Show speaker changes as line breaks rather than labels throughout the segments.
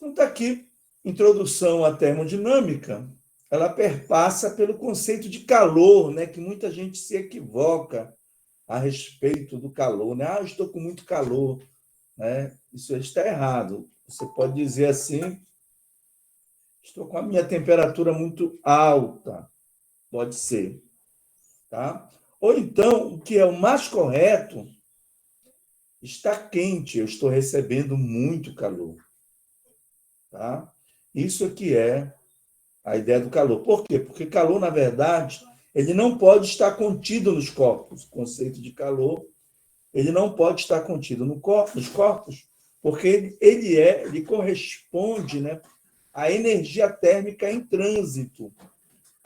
Então, está aqui, introdução à termodinâmica, ela perpassa pelo conceito de calor, né, que muita gente se equivoca a respeito do calor. Né? Eu estou com muito calor. Né? Isso está errado. Você pode dizer assim, estou com a minha temperatura muito alta. Pode ser. Tá? Ou então, o que é o mais correto, está quente, eu estou recebendo muito calor. Tá? Isso aqui é a ideia do calor. Por quê? Porque calor, na verdade, ele não pode estar contido nos corpos. O conceito de calor, ele não pode estar contido nos corpos, porque ele corresponde, né, à energia térmica em trânsito.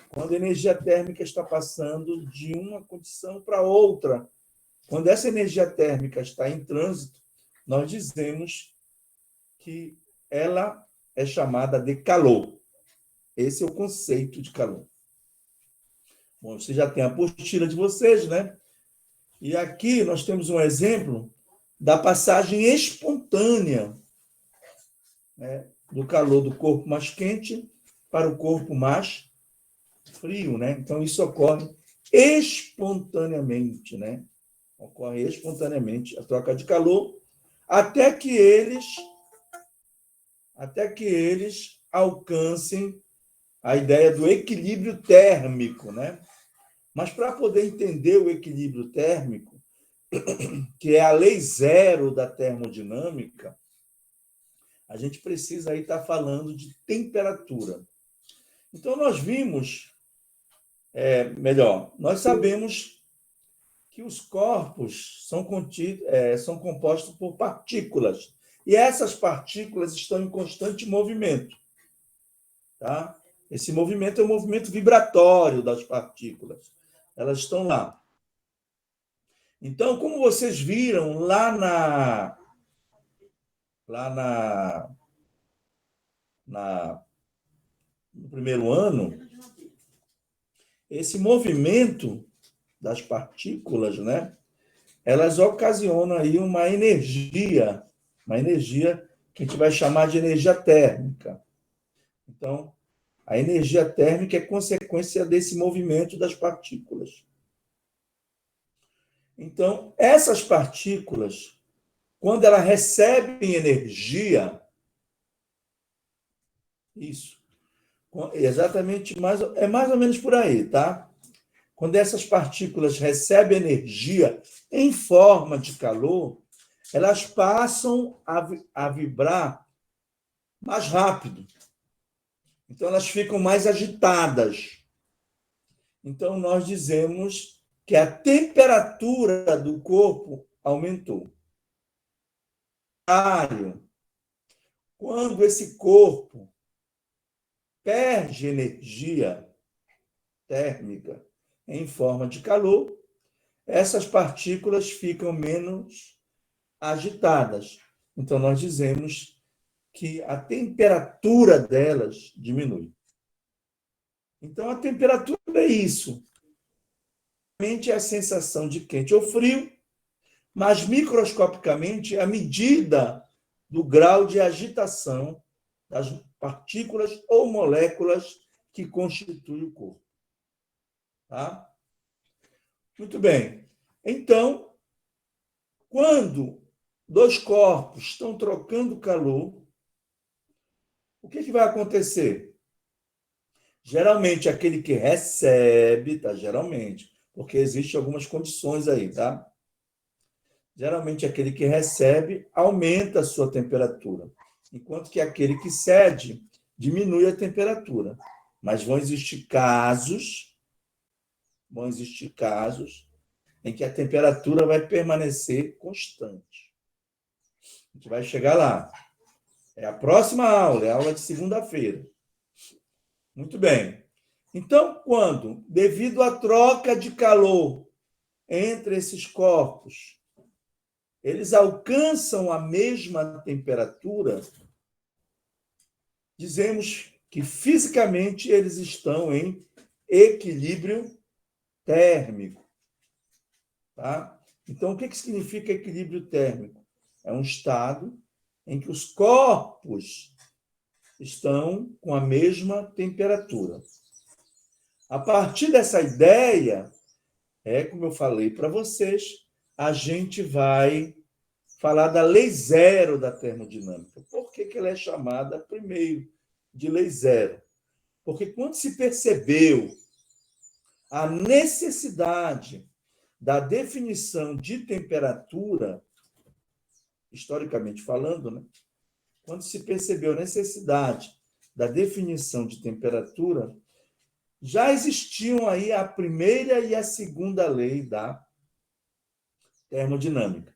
Quando a energia térmica está passando de uma condição para outra. Quando essa energia térmica está em trânsito, nós dizemos que ela é chamada de calor. Esse é o conceito de calor. Bom, você já tem a apostila de vocês, né? E aqui nós temos um exemplo da passagem espontânea, né, do calor do corpo mais quente para o corpo mais frio, né? Então, isso ocorre espontaneamente, né? Ocorre espontaneamente a troca de calor até que eles alcancem a ideia do equilíbrio térmico, né? Mas para poder entender o equilíbrio térmico, que é a lei zero da termodinâmica, a gente precisa aí estar falando de temperatura. Então, nós vimos, nós sabemos que os corpos são compostos por partículas. E essas partículas estão em constante movimento. Tá? Esse movimento é o movimento vibratório das partículas. Elas estão lá. Então, como vocês viram no primeiro ano, esse movimento das partículas, né, elas ocasionam aí uma energia que a gente vai chamar de energia térmica. Então, a energia térmica é consequência desse movimento das partículas. Então, essas partículas, quando elas recebem energia, isso, exatamente, é mais ou menos por aí, tá? Quando essas partículas recebem energia em forma de calor, elas passam a vibrar mais rápido. Então, elas ficam mais agitadas. Então, nós dizemos que a temperatura do corpo aumentou. Quando esse corpo perde energia térmica em forma de calor, essas partículas ficam menos agitadas. Então, nós dizemos que a temperatura delas diminui. Então, a temperatura é isso. É a sensação de quente ou frio, mas microscopicamente é a medida do grau de agitação das partículas ou moléculas que constituem o corpo. Tá? Muito bem. Então, quando dois corpos estão trocando calor, o que vai acontecer? Geralmente, aquele que recebe, tá? Geralmente, porque existem algumas condições aí, tá? Geralmente, aquele que recebe aumenta a sua temperatura, enquanto que aquele que cede diminui a temperatura. Mas vão existir casos em que a temperatura vai permanecer constante. A gente vai chegar lá. É a próxima aula, é a aula de segunda-feira. Muito bem. Então, quando, devido à troca de calor entre esses corpos, eles alcançam a mesma temperatura, dizemos que fisicamente eles estão em equilíbrio térmico. Tá? Então, o que significa equilíbrio térmico? É um estado em que os corpos estão com a mesma temperatura. A partir dessa ideia, como eu falei para vocês, a gente vai falar da lei zero da termodinâmica. Por que ela é chamada primeiro de lei zero? Porque quando se percebeu a necessidade da definição de temperatura, historicamente falando, né? Quando se percebeu a necessidade da definição de temperatura, já existiam aí a primeira e a segunda lei da termodinâmica.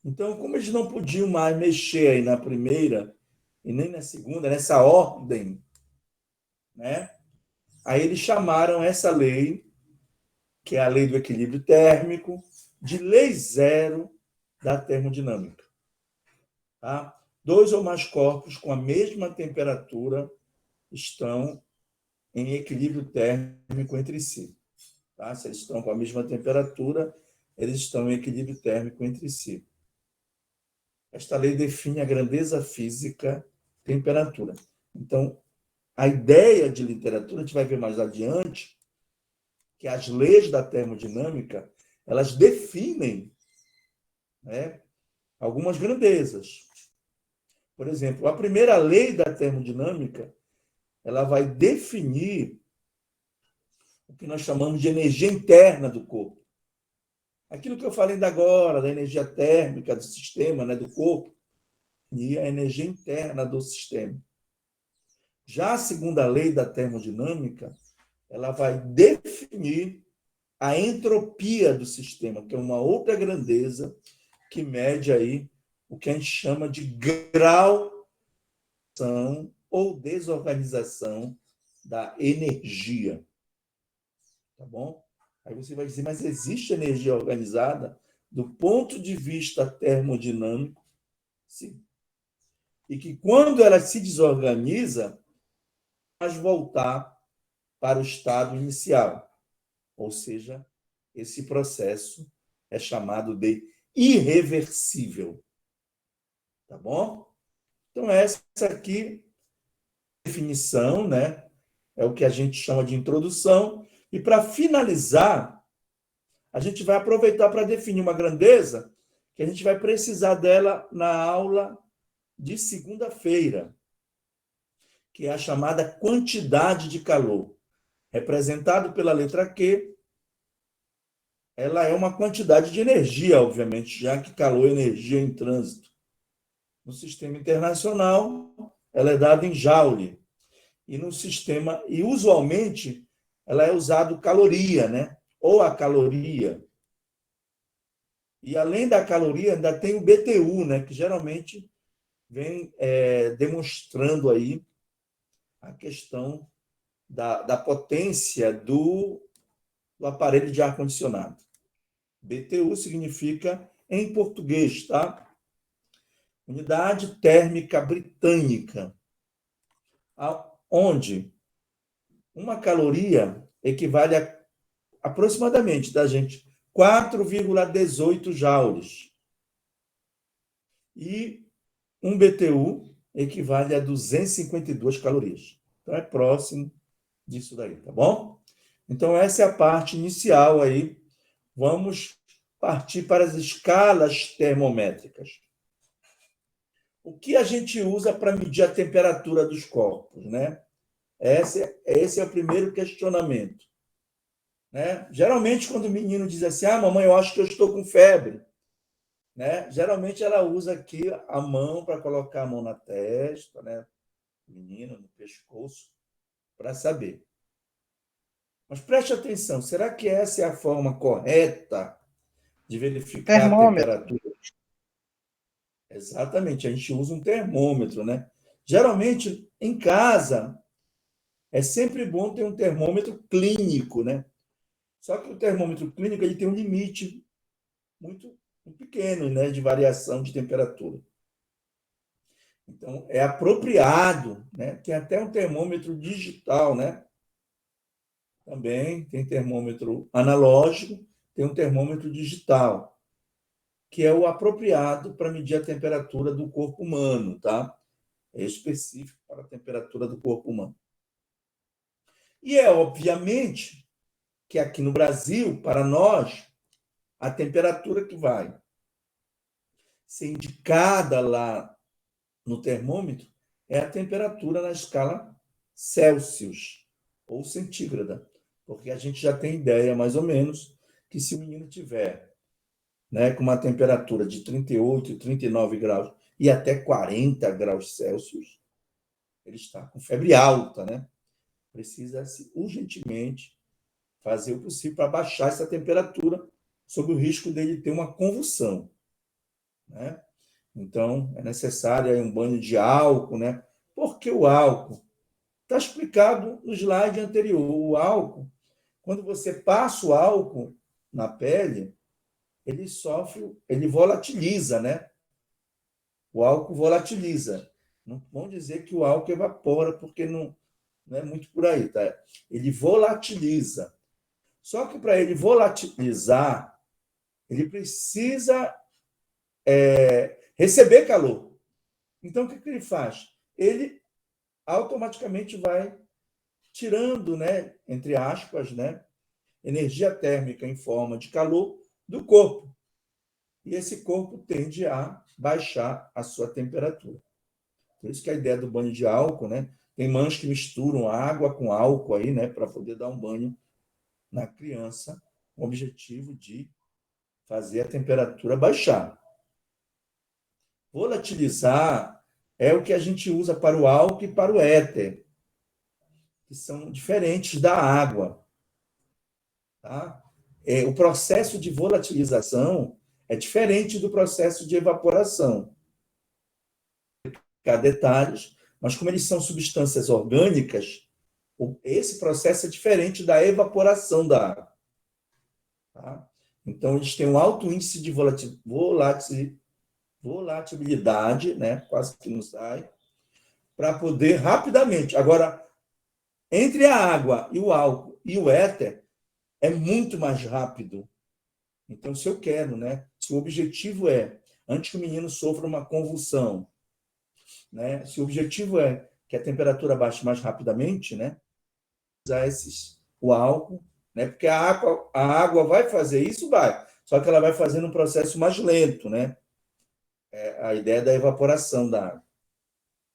Então, como eles não podiam mais mexer aí na primeira e nem na segunda, nessa ordem, né? Aí eles chamaram essa lei, que é a lei do equilíbrio térmico, de lei zero da termodinâmica. Tá? Dois ou mais corpos com a mesma temperatura estão em equilíbrio térmico entre si. Tá? Se eles estão com a mesma temperatura, eles estão em equilíbrio térmico entre si. Esta lei define a grandeza física, temperatura. Então, a ideia de literatura, a gente vai ver mais adiante, que as leis da termodinâmica, elas definem, né, algumas grandezas. Por exemplo, a primeira lei da termodinâmica, ela vai definir o que nós chamamos de energia interna do corpo. Aquilo que eu falei ainda agora, da energia térmica do sistema, né, do corpo, e a energia interna do sistema. Já a segunda lei da termodinâmica, ela vai definir a entropia do sistema, que é uma outra grandeza que mede aí o que a gente chama de grau ou desorganização da energia. Tá bom? Aí você vai dizer, mas existe energia organizada do ponto de vista termodinâmico? Sim. E que quando ela se desorganiza, faz voltar para o estado inicial. Ou seja, esse processo é chamado de irreversível. Tá bom? Então, essa aqui, definição, né? É o que a gente chama de introdução. E para finalizar, a gente vai aproveitar para definir uma grandeza que a gente vai precisar dela na aula de segunda-feira, que é a chamada quantidade de calor. Representado pela letra Q, ela é uma quantidade de energia, obviamente, já que calor é energia em trânsito. No sistema internacional, ela é dada em joule. E usualmente ela é usado caloria, né? Ou a caloria. E além da caloria, ainda tem o BTU, né? Que geralmente vem demonstrando aí a questão da potência do aparelho de ar-condicionado. BTU significa, em português, tá? Unidade Térmica Britânica, onde uma caloria equivale a aproximadamente, tá, gente? 4,18 joules. E um BTU equivale a 252 calorias. Então, é próximo disso daí, tá bom? Então, essa é a parte inicial aí. Vamos partir para as escalas termométricas. O que a gente usa para medir a temperatura dos corpos, né? Esse é o primeiro questionamento. Né? Geralmente, quando o menino diz assim, mamãe, eu acho que eu estou com febre, né? Geralmente ela usa aqui a mão para colocar a mão na testa, né? O menino no pescoço, para saber. Mas preste atenção, será que essa é a forma correta de verificar a
Termômetro.
temperatura? Exatamente, a gente usa um termômetro, né? Geralmente, em casa, é sempre bom ter um termômetro clínico, né? Só que o termômetro clínico ele tem um limite muito pequeno, né, de variação de temperatura. Então, é apropriado, né? Tem até um termômetro digital, né? Também tem termômetro analógico, tem um termômetro digital, que é o apropriado para medir a temperatura do corpo humano, tá? é específico para a temperatura do corpo humano. E é obviamente que aqui no Brasil, para nós, a temperatura que vai ser indicada lá no termômetro é a temperatura na escala Celsius ou centígrada, porque a gente já tem ideia, mais ou menos, que se o menino tiver, né, com uma temperatura de 38, 39 graus e até 40 graus Celsius, ele está com febre alta, né? Precisa-se urgentemente fazer o possível para baixar essa temperatura, sob o risco dele ter uma convulsão, né? Então, é necessário aí um banho de álcool, né? Por que o álcool? Está explicado no slide anterior. O álcool, quando você passa o álcool na pele, ele sofre, ele volatiliza, né? O álcool volatiliza. Não vamos dizer que o álcool evapora, porque não é muito por aí, tá? Ele volatiliza. Só que para ele volatilizar, ele precisa receber calor. Então, o que ele faz? Ele automaticamente vai tirando, né, entre aspas, né, energia térmica em forma de calor do corpo. E esse corpo tende a baixar a sua temperatura. Por isso que a ideia do banho de álcool, né? Tem mães que misturam água com álcool aí, né, para poder dar um banho na criança, com o objetivo de fazer a temperatura baixar. Volatilizar é o que a gente usa para o álcool e para o éter, que são diferentes da água. Tá? O processo de volatilização é diferente do processo de evaporação. Há detalhes, mas como eles são substâncias orgânicas, esse processo é diferente da evaporação da água. Tá? Então, eles têm um alto índice de volatilidade, né? Quase que não sai, para poder rapidamente. Agora, entre a água e o álcool e o éter, é muito mais rápido. Então, se eu quero, né? Se o objetivo é, antes que o menino sofra uma convulsão, né? Se o objetivo é que a temperatura baixe mais rapidamente, né? Usar o álcool, né? Porque a água vai fazer isso, vai. Só que ela vai fazer num processo mais lento, né? É a ideia da evaporação da água.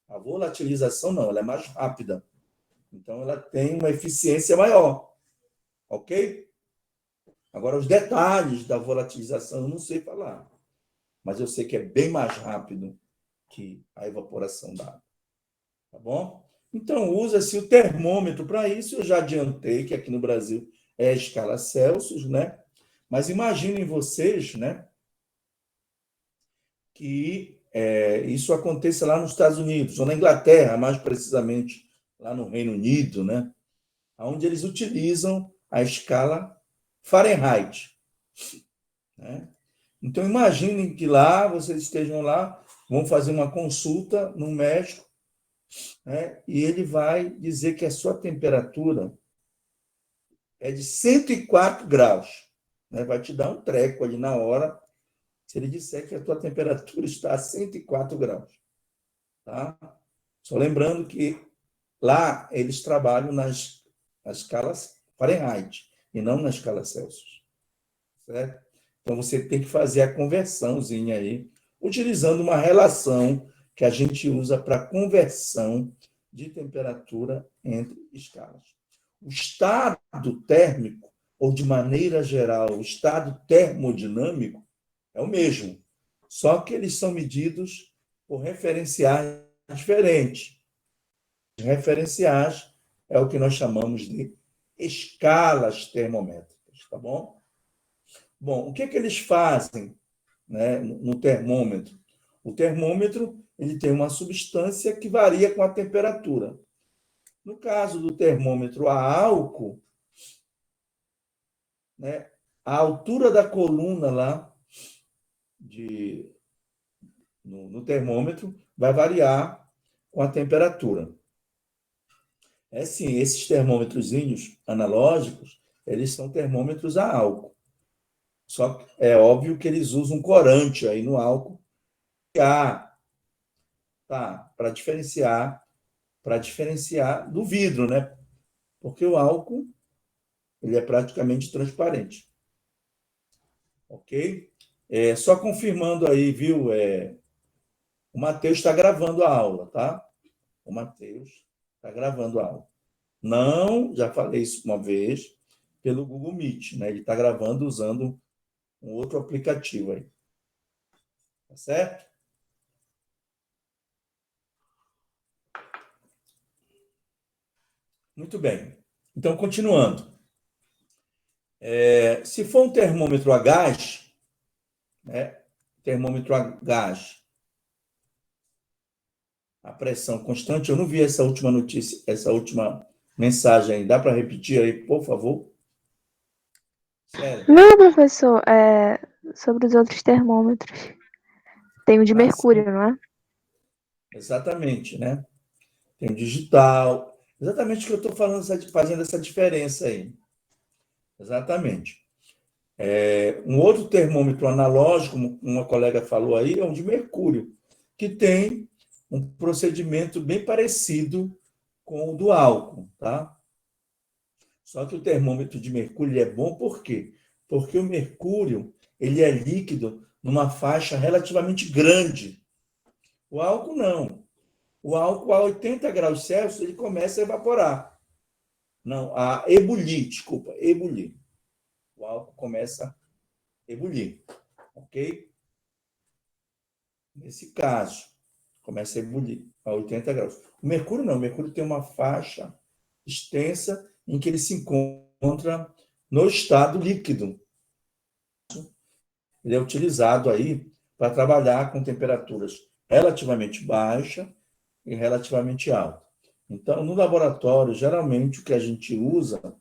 A volatilização não, ela é mais rápida. Então, ela tem uma eficiência maior. Ok? Agora, os detalhes da volatilização eu não sei falar. Mas eu sei que é bem mais rápido que a evaporação da água. Tá bom? Então, usa-se o termômetro para isso. Eu já adiantei que aqui no Brasil é a escala Celsius, né? Mas imaginem vocês, né, que isso aconteça lá nos Estados Unidos, ou na Inglaterra, mais precisamente lá no Reino Unido, né? Onde eles utilizam a escala Fahrenheit. Né? Então, imaginem que lá, vocês estejam lá, vão fazer uma consulta no médico, né? E ele vai dizer que a sua temperatura é de 104 graus. Né? Vai te dar um treco ali na hora, se ele disser que a tua temperatura está a 104 graus. Tá? Só lembrando que lá eles trabalham nas escalas Fahrenheit e não na escala Celsius. Certo? Então, você tem que fazer a conversãozinha aí, utilizando uma relação que a gente usa para conversão de temperatura entre escalas. O estado térmico, ou de maneira geral, o estado termodinâmico, é o mesmo, só que eles são medidos por referenciais diferentes. Os referenciais é o que nós chamamos de escalas termométricas, tá bom? Bom, o que eles fazem, né, no termômetro? O termômetro ele tem uma substância que varia com a temperatura. No caso do termômetro a álcool, né, a altura da coluna lá no termômetro vai variar com a temperatura. Sim, esses termômetrozinhos analógicos, eles são termômetros a álcool. Só que é óbvio que eles usam corante aí no álcool. Tá, para diferenciar do vidro, né? Porque o álcool, ele é praticamente transparente. Ok? Só confirmando aí, viu? O Matheus está gravando a aula, tá? O Matheus está gravando a aula. Não, já falei isso uma vez, pelo Google Meet, né? Ele está gravando usando um outro aplicativo aí. Tá certo? Muito bem. Então, continuando. Se for um termômetro a gás, né? Termômetro a gás, a pressão constante, eu não vi essa última notícia, essa última mensagem aí. Dá para repetir aí, por favor?
Sério? Não, professor, sobre os outros termômetros. Tem o de mercúrio,
sim.
não é?
Exatamente, né? Tem o digital. Exatamente o que eu estou falando, fazendo essa diferença aí. Exatamente. Um outro termômetro analógico, como uma colega falou aí, é um de mercúrio, que tem um procedimento bem parecido com o do álcool, tá? Só que o termômetro de mercúrio é bom por quê? Porque o mercúrio ele é líquido numa faixa relativamente grande. O álcool não. O álcool a 80 graus Celsius ele começa a evaporar. Não, a ebulir, desculpa, ebulir. O álcool começa a ebulir, ok? Nesse caso, começa a ebulir a 80 graus. O mercúrio não, o mercúrio tem uma faixa extensa em que ele se encontra no estado líquido. Ele é utilizado aí para trabalhar com temperaturas relativamente baixas e relativamente altas. Então, no laboratório, geralmente o que a gente usa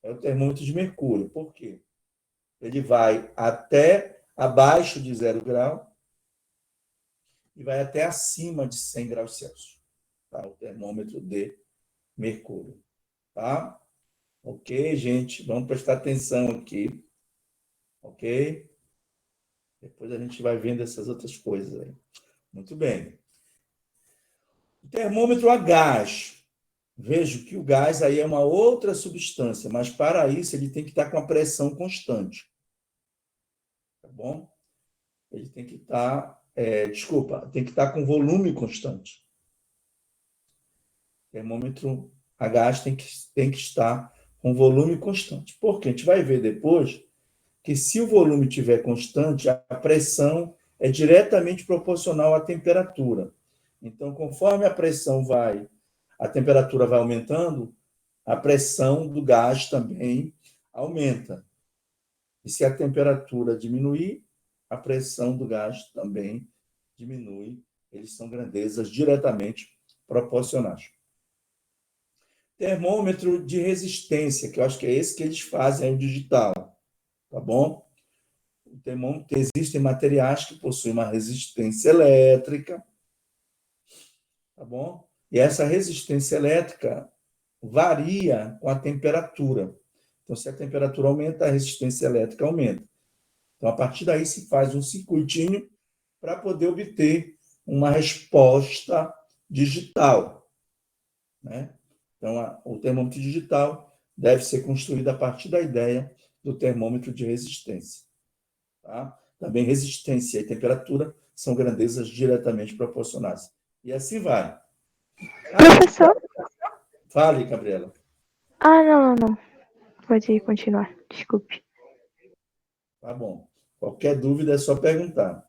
é o termômetro de mercúrio. Por quê? Ele vai até abaixo de 0 grau e vai até acima de 100 graus Celsius. Tá? O termômetro de mercúrio. Tá? Ok, gente? Vamos prestar atenção aqui. Ok? Depois a gente vai vendo essas outras coisas aí. Muito bem. O termômetro a gás. Vejo que o gás aí é uma outra substância, mas para isso ele tem que estar com a pressão constante. Tá bom? Ele tem que estar, tem que estar com volume constante. O termômetro a gás tem que estar com volume constante. Porque a gente vai ver depois que se o volume estiver constante, a pressão é diretamente proporcional à temperatura. Então, conforme a temperatura vai aumentando, a pressão do gás também aumenta. E se a temperatura diminuir, a pressão do gás também diminui. Eles são grandezas diretamente proporcionais. Termômetro de resistência, que eu acho que é esse que eles fazem aí, o digital, tá bom? O termômetro, existem materiais que possuem uma resistência elétrica, tá bom? E essa resistência elétrica varia com a temperatura. Então, se a temperatura aumenta, a resistência elétrica aumenta. Então, a partir daí se faz um circuitinho para poder obter uma resposta digital, né? Então, o termômetro digital deve ser construído a partir da ideia do termômetro de resistência. Tá? Também resistência e temperatura são grandezas diretamente proporcionais. E assim vai.
Professor?
Fale, Gabriela.
Não. Pode continuar, desculpe.
Tá bom. Qualquer dúvida é só perguntar.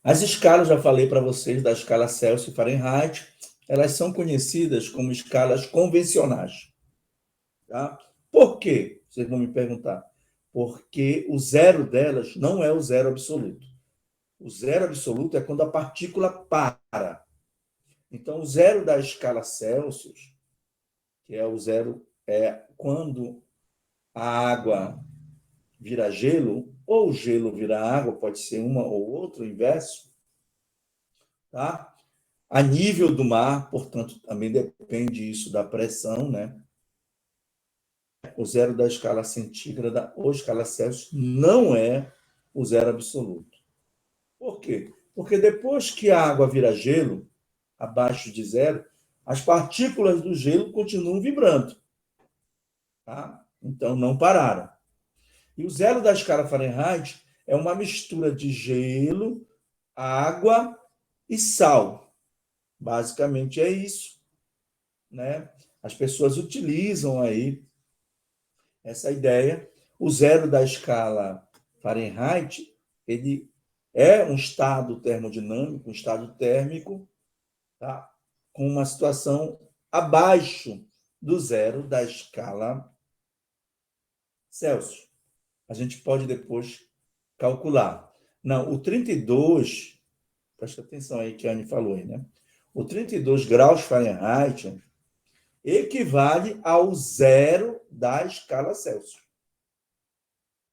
As escalas, já falei para vocês, da escala Celsius e Fahrenheit, elas são conhecidas como escalas convencionais. Tá? Por quê? Vocês vão me perguntar. Porque o zero delas não é o zero absoluto. O zero absoluto é quando a partícula para. Então, o zero da escala Celsius, que é o zero, é quando a água vira gelo, ou o gelo vira água, pode ser uma ou outra, o inverso, tá? A nível do mar, portanto, também depende isso da pressão, né? O zero da escala centígrada ou escala Celsius não é o zero absoluto. Por quê? Porque depois que a água vira gelo, abaixo de zero, as partículas do gelo continuam vibrando. Tá? Então, não pararam. E o zero da escala Fahrenheit é uma mistura de gelo, água e sal. Basicamente é isso, né? As pessoas utilizam aí essa ideia. O zero da escala Fahrenheit, ele é um estado termodinâmico, um estado térmico, tá? Com uma situação abaixo do zero da escala Celsius. A gente pode depois calcular. Não, o 32, presta atenção aí que a Anne falou aí, né? O 32 graus Fahrenheit equivale ao zero da escala Celsius.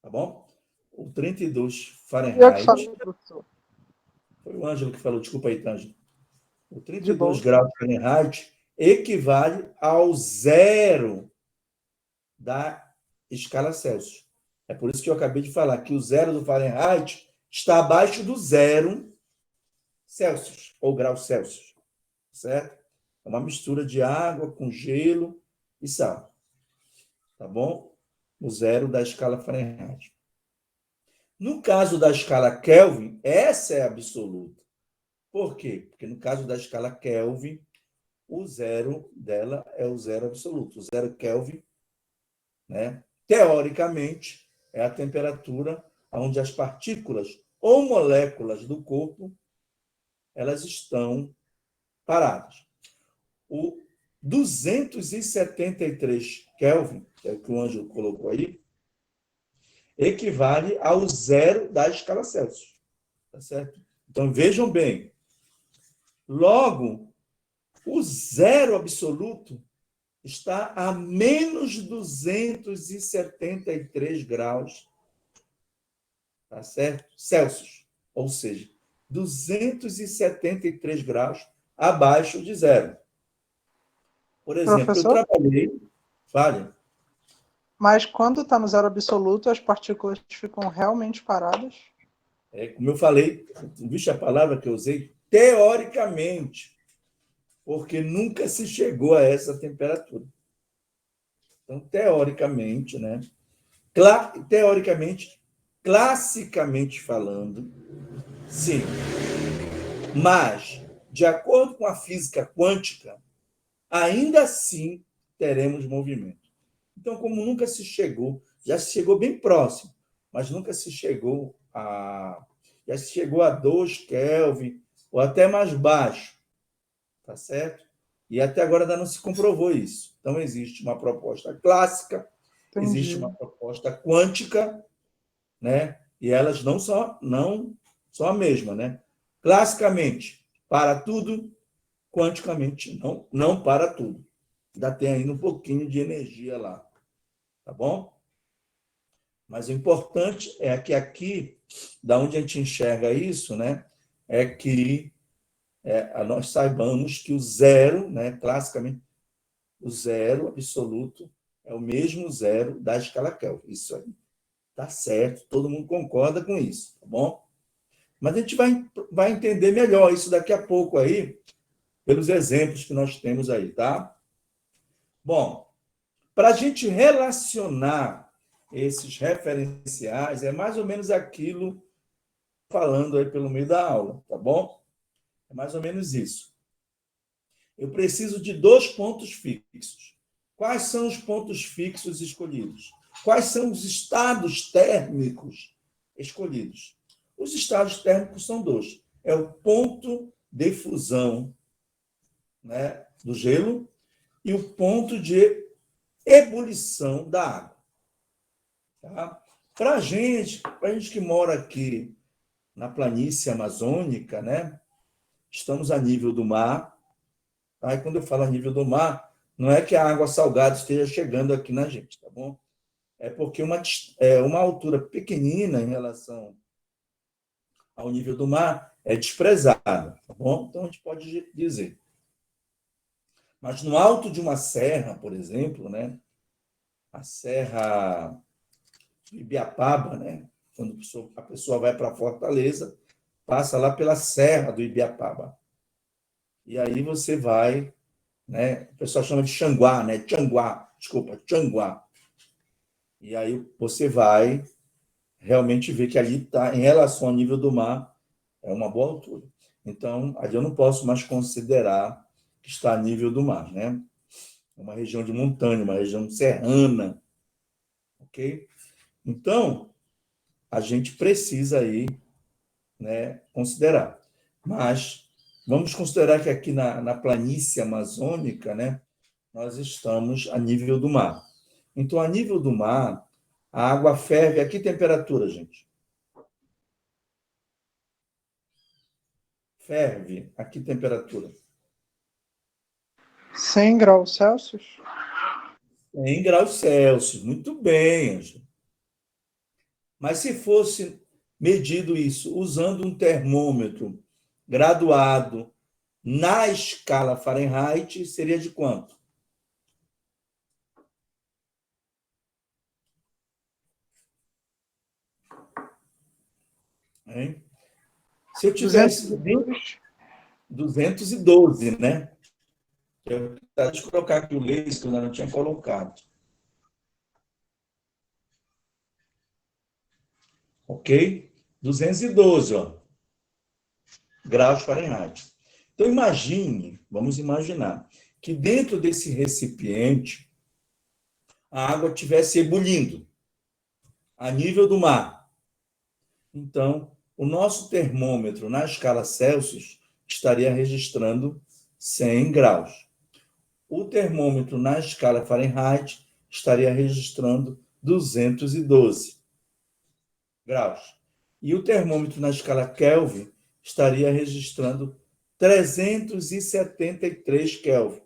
Tá bom? O 32
Eu que
Fahrenheit.
falei, professor.
Foi o Ângelo que falou, desculpa aí, Ângelo. O
De boa.
32 graus Fahrenheit equivale ao zero da escala Celsius. É por isso que eu acabei de falar que o zero do Fahrenheit está abaixo do zero Celsius, ou graus Celsius, certo? É uma mistura de água com gelo e sal, tá bom? O zero da escala Fahrenheit. No caso da escala Kelvin, essa é absoluta. Por quê? Porque no caso da escala Kelvin, o zero dela é o zero absoluto. O zero Kelvin, né, teoricamente, é a temperatura onde as partículas ou moléculas do corpo elas estão paradas. O 273 Kelvin, que é o que o Ângelo colocou aí, equivale ao zero da escala Celsius. Tá certo? Então, vejam bem. Logo, o zero absoluto está a menos 273 graus, tá certo? Celsius. Ou seja, 273 graus abaixo de zero. Por exemplo,
Professor?
eu trabalhei... Fale.
Mas quando está no zero absoluto, as partículas ficam realmente paradas?
Como eu falei, vixe a palavra que eu usei? Teoricamente, porque nunca se chegou a essa temperatura. Então, teoricamente, né? Teoricamente, classicamente falando, sim. Mas, de acordo com a física quântica, ainda assim teremos movimento. Então, como nunca se chegou, já se chegou bem próximo, mas nunca se chegou a... Já se chegou a 2 Kelvin, ou até mais baixo, tá certo? E até agora ainda não se comprovou isso. Então, existe uma proposta clássica, existe uma proposta quântica, né? E elas não são a mesma, né? Classicamente, para tudo, quanticamente, não para tudo. Ainda tem ainda um pouquinho de energia lá, tá bom? Mas o importante é que aqui, da onde a gente enxerga isso, né, é que nós saibamos que o zero, né, classicamente, o zero absoluto é o mesmo zero da escala Kelvin. Isso aí tá certo, todo mundo concorda com isso, tá bom? Mas a gente vai entender melhor isso daqui a pouco aí, pelos exemplos que nós temos aí, tá? Bom, para a gente relacionar esses referenciais, é mais ou menos aquilo falando aí pelo meio da aula, tá bom? É mais ou menos isso. Eu preciso de 2 pontos fixos. Quais são os pontos fixos escolhidos? Quais são os estados térmicos escolhidos? Os estados térmicos são 2. É o ponto de fusão, né, do gelo e o ponto de ebulição da água. Tá? Para a gente que mora aqui na planície amazônica, né, estamos a nível do mar. Tá? E quando eu falo a nível do mar, não é que a água salgada esteja chegando aqui na gente, tá bom? É porque uma altura pequenina em relação ao nível do mar é desprezada, tá bom? Então, a gente pode dizer. Mas no alto de uma serra, por exemplo, né, a Serra de Ibiapaba, né, quando a pessoa vai para Fortaleza, passa lá pela Serra do Ibiapaba. E aí você vai, né? O pessoal chama de Xanguá, né? Tianguá. E aí você vai realmente ver que ali está, em relação ao nível do mar, é uma boa altura. Então, ali eu não posso mais considerar que está a nível do mar, né? É uma região de montanha, uma região serrana, ok? Então, a gente precisa aí, né, considerar. Mas vamos considerar que aqui na planície amazônica, né, nós estamos a nível do mar. Então, a nível do mar, a água ferve a que temperatura, gente? Ferve a que temperatura?
100 graus Celsius?
100 graus Celsius. Muito bem, Ângelo. Mas se fosse medido isso usando um termômetro graduado na escala Fahrenheit, seria de quanto? Hein? Se eu tivesse 212, né? Deixa eu colocar aqui o laser que eu ainda não tinha colocado. Ok? 212, ó, graus Fahrenheit. Então, vamos imaginar, que dentro desse recipiente a água estivesse ebulindo a nível do mar. Então, o nosso termômetro na escala Celsius estaria registrando 100 graus. O termômetro na escala Fahrenheit estaria registrando 212 graus. E o termômetro na escala Kelvin estaria registrando 373 Kelvin,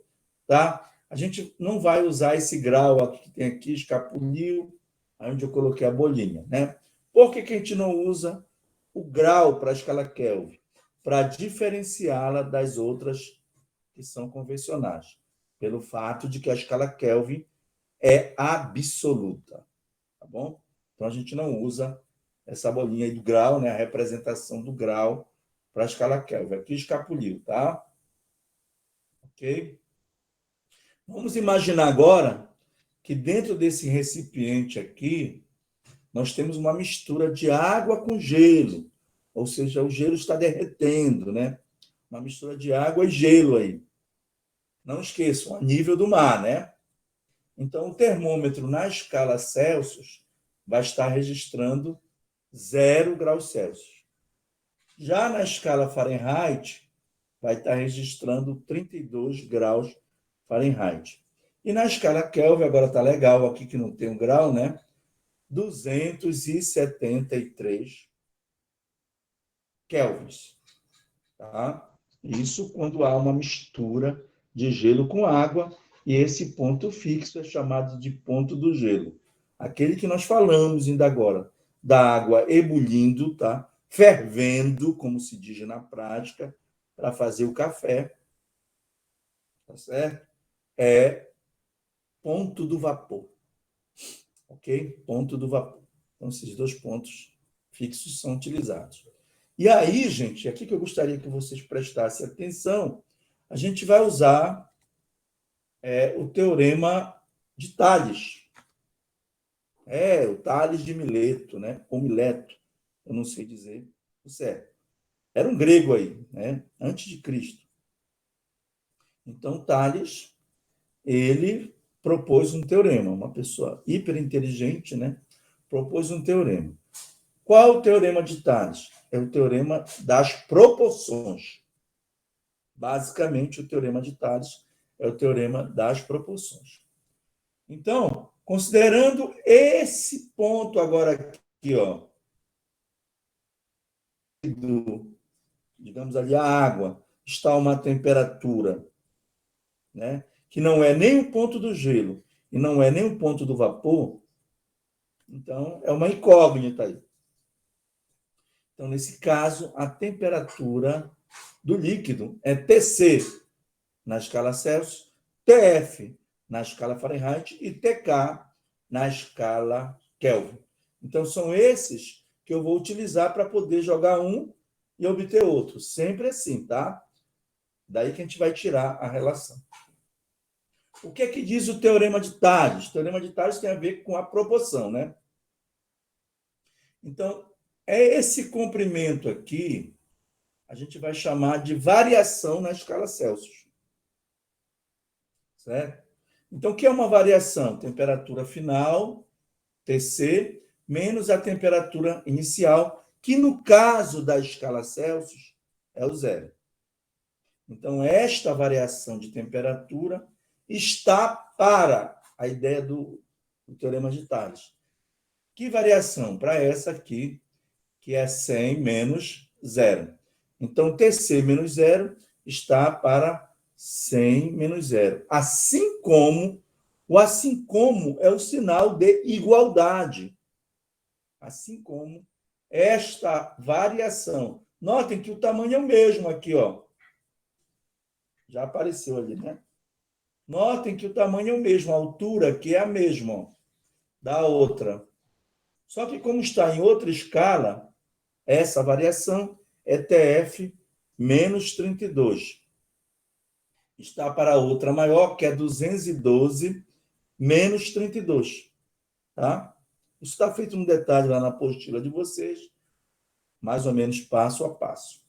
tá? A gente não vai usar esse grau aqui que tem aqui, escapuliu, onde eu coloquei a bolinha, né? Por que que a gente não usa o grau para a escala Kelvin? Para diferenciá-la das outras que são convencionais, pelo fato de que a escala Kelvin é absoluta, tá bom? Então a gente não usa essa bolinha aí do grau, né, a representação do grau para a escala Kelvin. Aqui escapuliu, tá? Ok? Vamos imaginar agora que dentro desse recipiente aqui, nós temos uma mistura de água com gelo, ou seja, o gelo está derretendo, né? Uma mistura de água e gelo aí. Não esqueçam, a nível do mar, né? Então, o termômetro na escala Celsius vai estar registrando 0 graus Celsius. Já na escala Fahrenheit, vai estar registrando 32 graus Fahrenheit. E na escala Kelvin, agora está legal aqui que não tem um grau, né? 273 kelvins. Tá? Isso quando há uma mistura de gelo com água, e esse ponto fixo é chamado de ponto do gelo. Aquele que nós falamos ainda agora, da água ebulindo, tá? Fervendo, como se diz na prática, para fazer o café, tá certo? É ponto do vapor, ok? Ponto do vapor. Então, esses dois pontos fixos são utilizados. E aí, gente, aqui que eu gostaria que vocês prestassem atenção, a gente vai usar o teorema de Tales. O Tales de Mileto, né? Ou Mileto, eu não sei dizer o certo. Era um grego aí, né? Antes de Cristo. Então, Tales, ele propôs um teorema, uma pessoa hiperinteligente, né? Propôs um teorema. Qual é o teorema de Tales? É o teorema das proporções. Basicamente, o teorema de Tales é o teorema das proporções. Então, considerando esse ponto agora aqui, ó, digamos ali, a água está a uma temperatura, né, que não é nem o ponto do gelo e não é nem o ponto do vapor, então é uma incógnita aí. Então, nesse caso, a temperatura do líquido é Tc na escala Celsius, Tf na escala Fahrenheit e Tk na escala Kelvin. Então, são esses que eu vou utilizar para poder jogar um e obter outro. Sempre assim, tá? Daí que a gente vai tirar a relação. O que é que diz o Teorema de Tales? O Teorema de Tales tem a ver com a proporção, né? Então, é esse comprimento aqui, a gente vai chamar de variação na escala Celsius. Certo? Então, o que é uma variação? Temperatura final, Tc, menos a temperatura inicial, que no caso da escala Celsius é o zero. Então, esta variação de temperatura está para a ideia do Teorema de Tales. Que variação? Para essa aqui, que é 100 menos zero. Então, Tc menos zero está para 100 menos zero. Assim como é o sinal de igualdade. Assim como esta variação. Notem que o tamanho é o mesmo aqui, ó. Já apareceu ali, né? Notem que o tamanho é o mesmo, a altura aqui é a mesma, ó, da outra. Só que como está em outra escala, essa variação é TF menos 32. Está para a outra maior, que é 212 menos 32. Tá? Isso está feito no detalhe lá na apostila de vocês, mais ou menos passo a passo.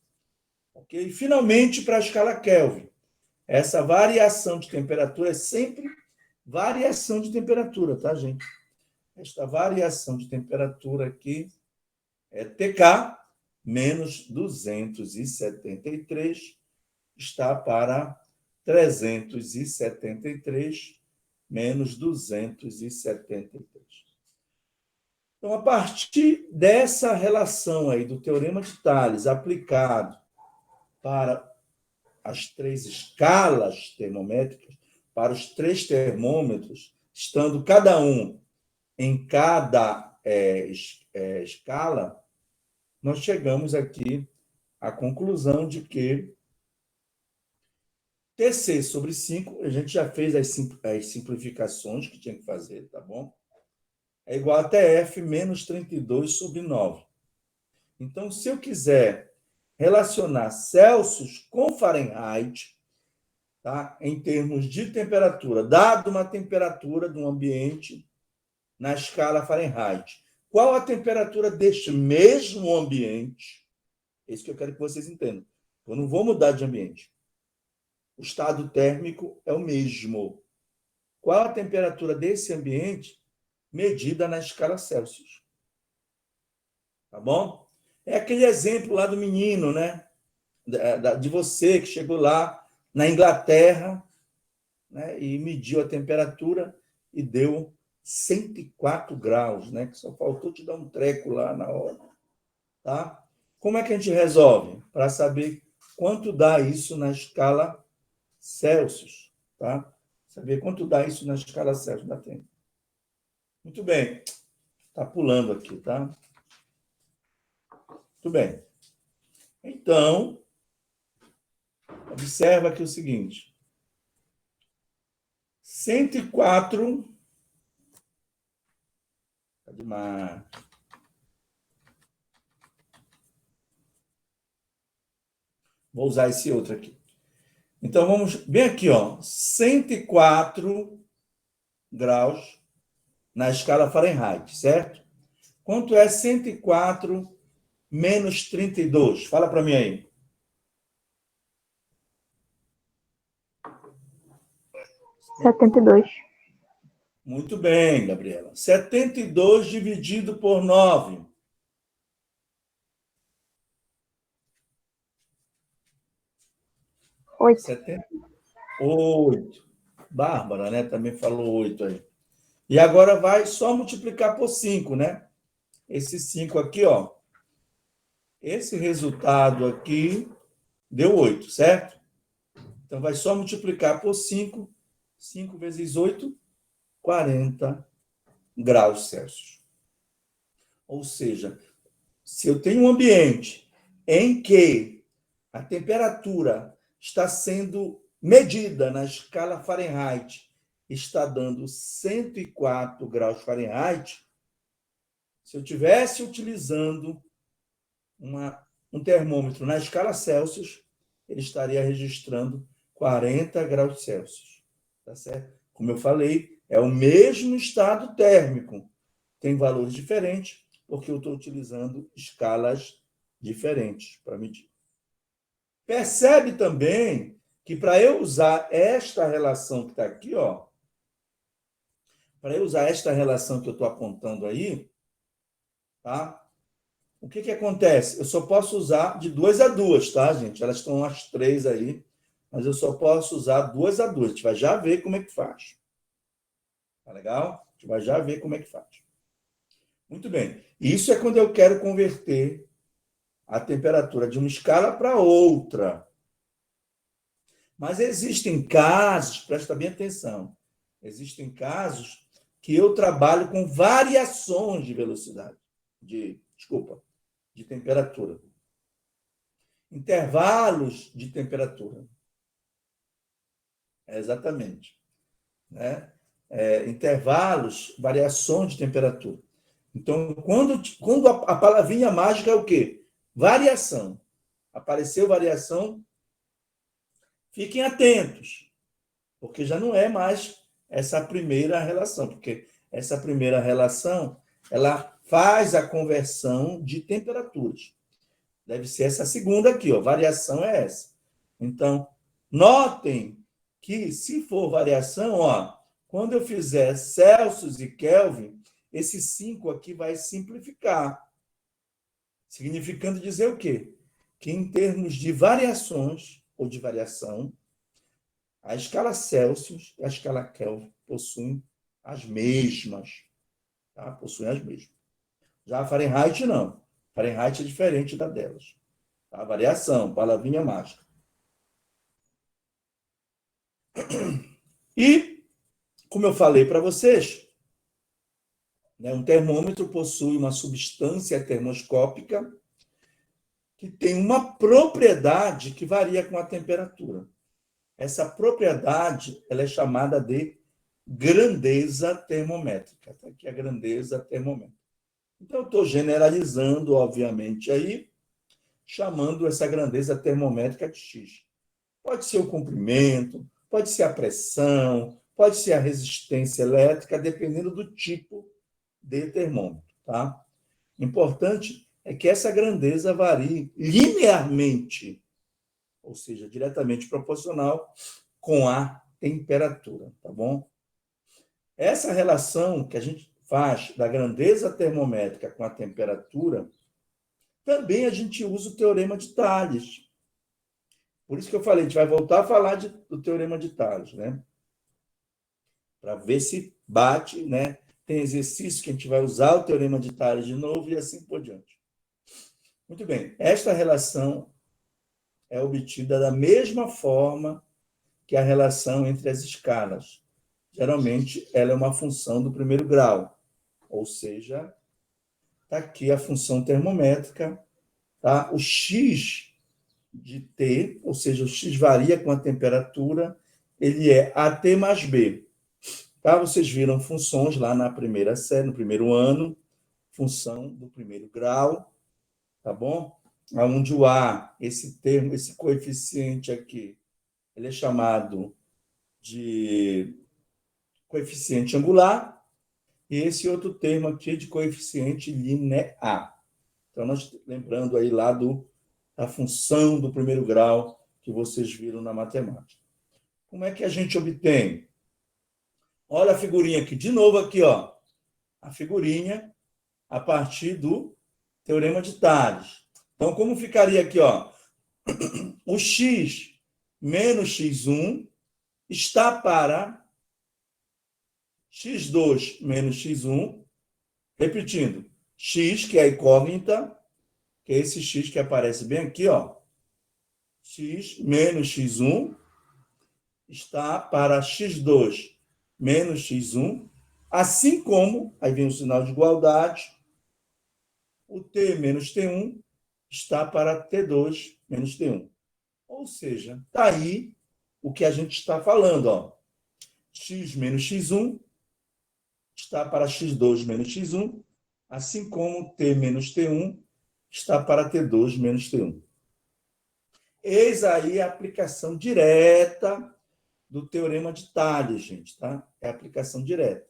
Ok? E, finalmente, para a escala Kelvin. Essa variação de temperatura é sempre variação de temperatura, tá, gente? Esta variação de temperatura aqui é TK menos 273, está para 373 menos 273. Então, a partir dessa relação aí do Teorema de Tales aplicado para as três escalas termométricas, para os três termômetros, estando cada um em cada escala, nós chegamos aqui à conclusão de que Tc sobre 5, a gente já fez as simplificações que tinha que fazer, tá bom? É igual a Tf menos 32 sobre 9. Então, se eu quiser relacionar Celsius com Fahrenheit, tá? Em termos de temperatura, dado uma temperatura de um ambiente na escala Fahrenheit, qual a temperatura deste mesmo ambiente? É isso que eu quero que vocês entendam. Eu não vou mudar de ambiente. O estado térmico é o mesmo. Qual a temperatura desse ambiente medida na escala Celsius? Tá bom? É aquele exemplo lá do menino, né? De você que chegou lá na Inglaterra, né? E mediu a temperatura e deu 104 graus, né? Que só faltou te dar um treco lá na hora. Tá? Como é que a gente resolve? Para saber quanto dá isso na escala Celsius, tá? Saber quanto dá isso na escala Celsius da tempo. Muito bem. Está pulando aqui, tá? Muito bem. Então, observa aqui o seguinte. 104. Tá demais. Vou usar esse outro aqui. Então, vamos bem aqui, ó. 104 graus na escala Fahrenheit, certo? Quanto é 104 menos 32? Fala para mim aí.
72.
Muito bem, Gabriela. 72 dividido por 9.
8.
78. Bárbara, né? Também falou 8 aí. E agora vai só multiplicar por 5, né? Esse 5 aqui, ó. Esse resultado aqui deu 8, certo? Então, vai só multiplicar por 5. 5 vezes 8, 40 graus Celsius. Ou seja, se eu tenho um ambiente em que a temperatura está sendo medida na escala Fahrenheit, está dando 104 graus Fahrenheit, se eu estivesse utilizando um termômetro na escala Celsius, ele estaria registrando 40 graus Celsius. Tá certo? Como eu falei, é o mesmo estado térmico. Tem valores diferentes, porque eu estou utilizando escalas diferentes para medir. Percebe também que para eu usar esta relação que está aqui, ó, para eu usar esta relação que eu estou apontando aí, tá? O que acontece? Eu só posso usar de 2 a 2, tá, gente? Elas estão as 3 aí, mas eu só posso usar 2 a 2. A gente vai já ver como é que faz. Tá legal? A gente vai já ver como é que faz. Muito bem. Isso é quando eu quero converter a temperatura de uma escala para outra. Mas existem casos, presta bem atenção, existem casos que eu trabalho com variações de velocidade, de temperatura. Intervalos de temperatura. Exatamente. Né? Intervalos, variações de temperatura. Então, quando a palavrinha mágica é o quê? Variação. Apareceu variação, fiquem atentos, porque já não é mais essa primeira relação, porque essa primeira relação, ela faz a conversão de temperaturas. Deve ser essa segunda aqui, ó, variação é essa. Então, notem que, se for variação, ó, quando eu fizer Celsius e Kelvin, esse 5 aqui vai simplificar. Significando dizer o quê? Que em termos de variações, ou de variação, a escala Celsius e a escala Kelvin possuem as mesmas. Tá? Possuem as mesmas. Já a Fahrenheit, não. Fahrenheit é diferente da delas. Tá? Variação, palavrinha mágica. E, como eu falei para vocês, né, um termômetro possui uma substância termoscópica que tem uma propriedade que varia com a temperatura. Essa propriedade ela é chamada de grandeza termométrica. Tá aqui a grandeza termométrica. Então, eu estou generalizando, obviamente, aí, chamando essa grandeza termométrica de X. Pode ser o comprimento, pode ser a pressão, pode ser a resistência elétrica, dependendo do tipo de termômetro. Tá? Importante é que essa grandeza varie linearmente, ou seja, diretamente proporcional com a temperatura, tá bom? Essa relação que a gente faz da grandeza termométrica com a temperatura, também a gente usa o teorema de Thales. Por isso que eu falei, a gente vai voltar a falar do teorema de Thales, né? Para ver se bate, né? Tem exercício que a gente vai usar o teorema de Thales de novo e assim por diante. Muito bem, esta relação é obtida da mesma forma que a relação entre as escalas. Geralmente, ela é uma função do primeiro grau, ou seja, está aqui a função termométrica, tá? O x de T, ou seja, o x varia com a temperatura, ele é AT mais B. Tá? Vocês viram funções lá na primeira série, no primeiro ano, função do primeiro grau, tá bom? Onde o A, esse termo, esse coeficiente aqui, ele é chamado de coeficiente angular, e esse outro termo aqui é de coeficiente linear. Então, nós lembrando aí lá da função do primeiro grau que vocês viram na matemática. Como é que a gente obtém? Olha a figurinha aqui, de novo aqui, ó. A figurinha a partir do teorema de Thales. Então, como ficaria aqui, ó? O x menos x1 está para x2 menos x1, repetindo, x, que é a incógnita, que é esse x que aparece bem aqui, ó. X menos x1 está para x2 menos x1, assim como, aí vem o sinal de igualdade, o t menos t1 está para t2 menos t1. Ou seja, está aí o que a gente está falando, ó. X menos x1 está para x2 menos x1, assim como t menos t1 está para T2 menos T1. Eis aí a aplicação direta do teorema de Tales, gente, tá? É a aplicação direta.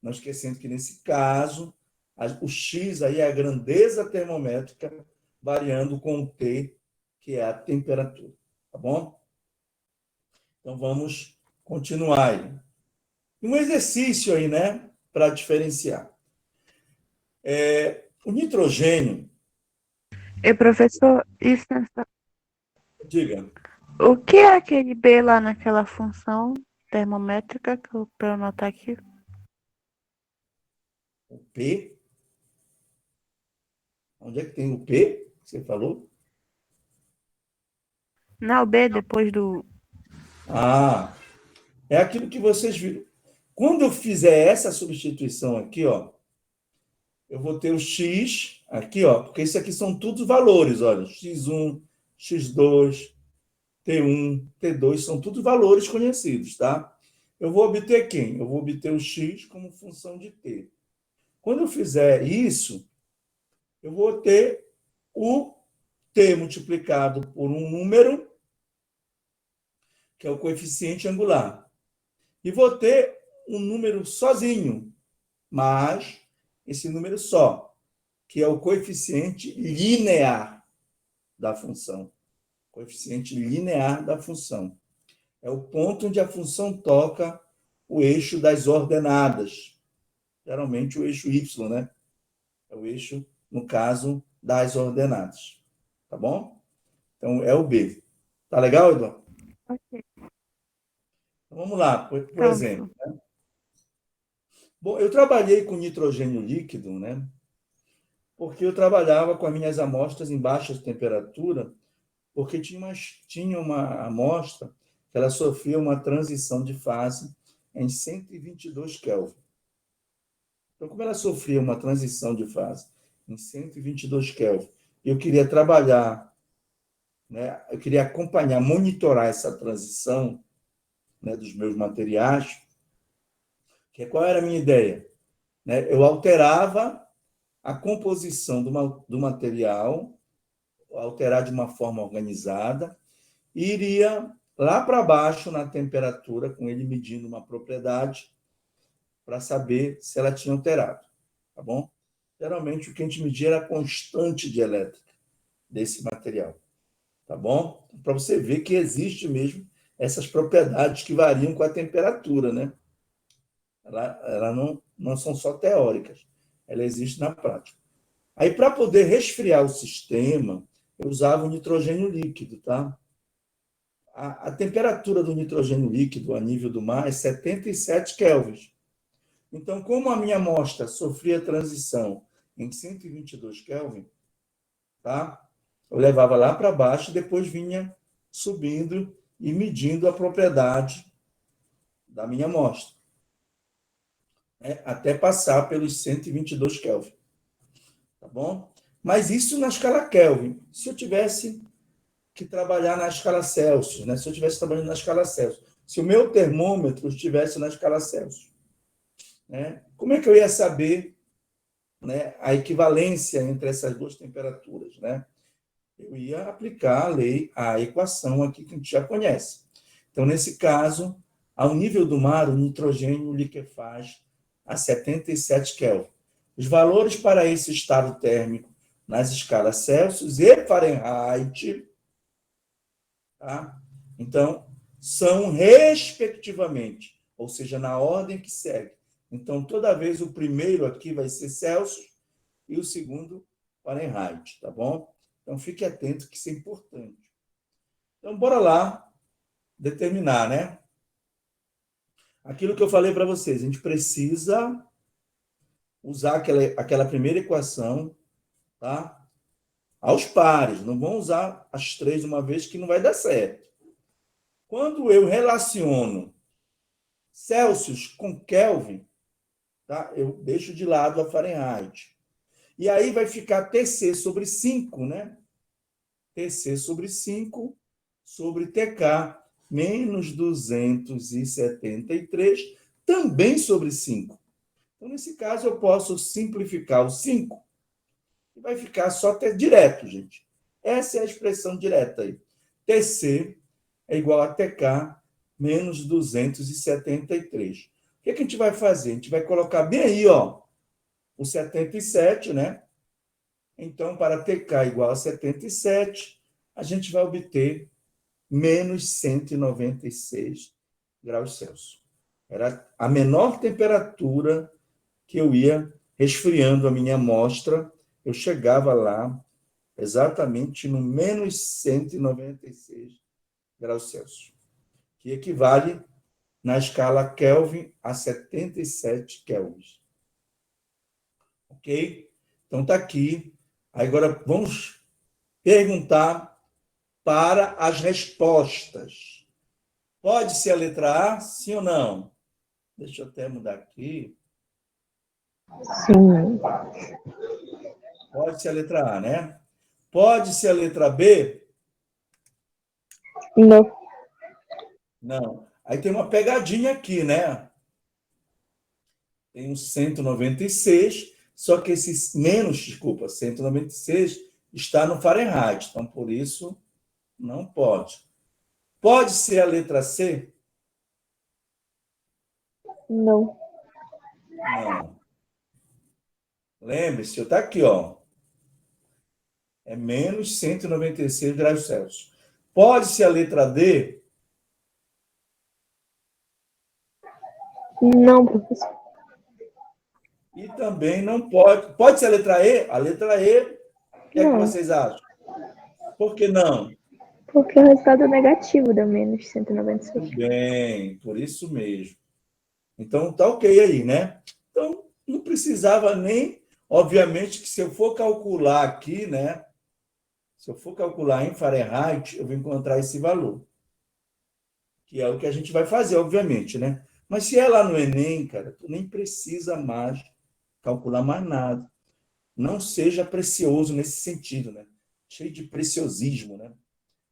Não esquecendo que, nesse caso, o X aí é a grandeza termométrica variando com o T, que é a temperatura, tá bom? Então, vamos continuar aí. Um exercício aí, né, para diferenciar. O nitrogênio...
E professor, licença.
Diga.
O que é aquele B lá naquela função termométrica que eu para anotar aqui?
O P? Onde é que tem o P? Você falou?
Não, o B depois do.
Ah, é aquilo que vocês viram. Quando eu fizer essa substituição aqui, ó, eu vou ter o X aqui, ó, porque isso aqui são todos valores, olha, X1, X2, T1, T2, são todos valores conhecidos, tá? Eu vou obter quem? Eu vou obter o X como função de T. Quando eu fizer isso, eu vou ter o T multiplicado por um número, que é o coeficiente angular. E vou ter um número sozinho, mas esse número só, que é o coeficiente linear da função. Coeficiente linear da função. É o ponto onde a função toca o eixo das ordenadas. Geralmente o eixo Y, né? É o eixo, no caso, das ordenadas. Tá bom? Então, é o B. Tá legal, Eduardo?
Ok.
Então, vamos lá, por
Pronto.
exemplo. Bom, eu trabalhei com nitrogênio líquido, né? Porque eu trabalhava com as minhas amostras em baixa temperatura, porque tinha uma amostra que ela sofria uma transição de fase em 122 Kelvin. Então, como ela sofria uma transição de fase em 122 Kelvin, eu queria trabalhar, né? Eu queria acompanhar, monitorar essa transição, né, dos meus materiais. Qual era a minha ideia? Né? Eu alterava a composição do material, alterar de uma forma organizada, e iria lá para baixo na temperatura, com ele medindo uma propriedade, para saber se ela tinha alterado. Tá bom? Geralmente, o que a gente media era a constante de elétrica desse material. Tá bom? Para você ver que existe mesmo essas propriedades que variam com a temperatura, né? Ela não são só teóricas, ela existe na prática. Aí, para poder resfriar o sistema, eu usava o nitrogênio líquido, tá? A temperatura do nitrogênio líquido a nível do mar é 77 kelvins. Então, como a minha amostra sofria transição em 122 Kelvin, tá? Eu levava lá para baixo e depois vinha subindo e medindo a propriedade da minha amostra, né? Até passar pelos 122 Kelvin. Tá bom? Mas isso na escala Kelvin. Se eu tivesse que trabalhar na escala Celsius, né? Se eu estivesse trabalhando na escala Celsius, se o meu termômetro estivesse na escala Celsius, né? Como é que eu ia saber, né, a equivalência entre essas duas temperaturas, né? Eu ia aplicar a equação aqui que a gente já conhece. Então, nesse caso, ao nível do mar, o nitrogênio liquefaz a 77 Kelvin. Os valores para esse estado térmico nas escalas Celsius e Fahrenheit, tá? Então, são respectivamente, ou seja, na ordem que segue. Então, toda vez o primeiro aqui vai ser Celsius e o segundo Fahrenheit, tá bom? Então, fique atento que isso é importante. Então, bora lá determinar, né? Aquilo que eu falei para vocês, a gente precisa usar aquela primeira equação, tá? Aos pares, não vão usar as três de uma vez que não vai dar certo. Quando eu relaciono Celsius com Kelvin, tá? Eu deixo de lado a Fahrenheit. E aí vai ficar TC sobre 5, né? TC sobre 5 sobre TK menos 273, também sobre 5. Então, nesse caso, eu posso simplificar o 5 que vai ficar só direto, gente. Essa é a expressão direta aí. TC é igual a TK menos 273. O que a gente vai fazer? A gente vai colocar bem aí, ó, o 77, né? Então, para TK igual a 77, a gente vai obter menos 196 graus Celsius. Era a menor temperatura que eu ia resfriando a minha amostra, eu chegava lá exatamente no menos 196 graus Celsius, que equivale na escala Kelvin a 77 kelvins. Ok? Então está aqui. Agora vamos perguntar para as respostas. Pode ser a letra A, sim ou não? Deixa eu até mudar aqui.
Sim.
Pode ser a letra A, né? Pode ser a letra B?
Não.
Não. Aí tem uma pegadinha aqui, né? Tem um 196, só que esse menos, desculpa, 196 está no Fahrenheit, então por isso não pode. Pode ser a letra C?
Não.
Não. Lembre-se, está aqui, ó. É menos 196 graus Celsius. Pode ser a letra D?
Não, professor.
E também não pode. Pode ser a letra E? A letra E, o que é que
Não.
vocês acham? Por que não?
Porque o resultado é negativo deu menos 196.
Tudo bem, por isso mesmo. Então, tá ok aí, né? Então, não precisava nem, obviamente, que se eu for calcular aqui, né? Se eu for calcular em Fahrenheit, eu vou encontrar esse valor. Que é o que a gente vai fazer, obviamente, né? Mas se é lá no Enem, cara, tu nem precisa mais calcular mais nada. Não seja precioso nesse sentido, né? Cheio de preciosismo, né?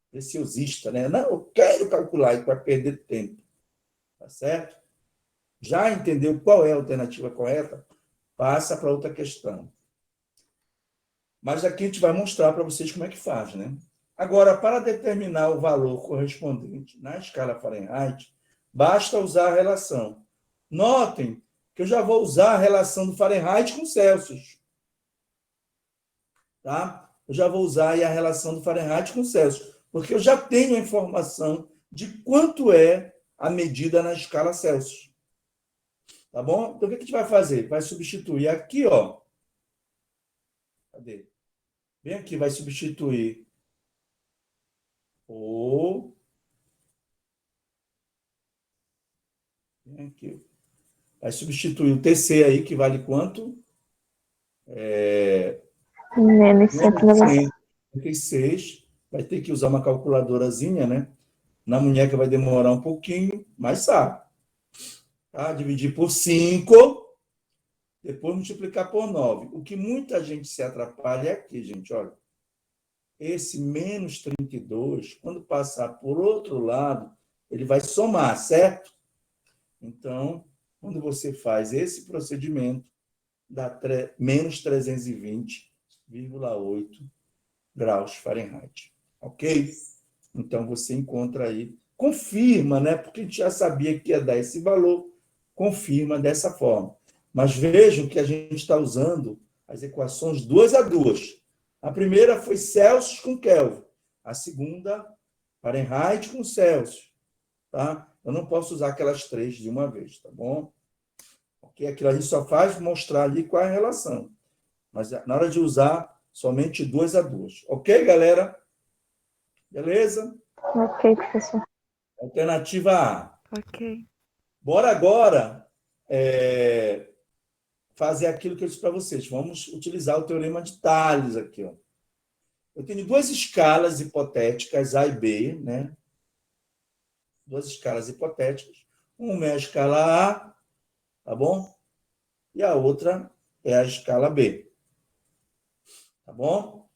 Preciosista, né? Não, eu quero calcular e vai perder tempo. Tá certo? Já entendeu qual é a alternativa correta? Passa para outra questão. Mas aqui a gente vai mostrar para vocês como é que faz, né? Agora, para determinar o valor correspondente na escala Fahrenheit, basta usar a relação. Notem que eu já vou usar a relação do Fahrenheit com Celsius. Tá? Eu já vou usar aí a relação do Fahrenheit com Celsius, porque eu já tenho a informação de quanto é a medida na escala Celsius. Tá bom? Então, o que a gente vai fazer? Vai substituir aqui, ó. Cadê? Vem aqui, vai substituir o... Vem aqui. Vai substituir o TC aí, que vale quanto?
Menos 196.
196. Vai ter que usar uma calculadorazinha, né? Na munheca vai demorar um pouquinho, mas sabe. Tá? Dividir por 5, depois multiplicar por 9. O que muita gente se atrapalha é aqui, gente, olha. Esse menos 32, quando passar por outro lado, ele vai somar, certo? Então, quando você faz esse procedimento, dá menos 320,8 graus Fahrenheit. Ok? Então, você encontra aí, confirma, né? Porque a gente já sabia que ia dar esse valor, confirma dessa forma. Mas vejam que a gente está usando as equações 2 a 2. A primeira foi Celsius com Kelvin. A segunda, Fahrenheit com Celsius. Tá? Eu não posso usar aquelas 3 de uma vez, tá bom? Porque aquilo a gente só faz mostrar ali qual é a relação. Mas na hora de usar, somente 2 a 2. Ok, galera? Beleza?
Ok, professor.
Alternativa A.
Ok.
Bora agora fazer aquilo que eu disse para vocês. Vamos utilizar o teorema de Tales aqui. Ó. Eu tenho duas escalas hipotéticas, A e B, né? Duas escalas hipotéticas. Uma é a escala A, tá bom? E a outra é a escala B. Tá bom?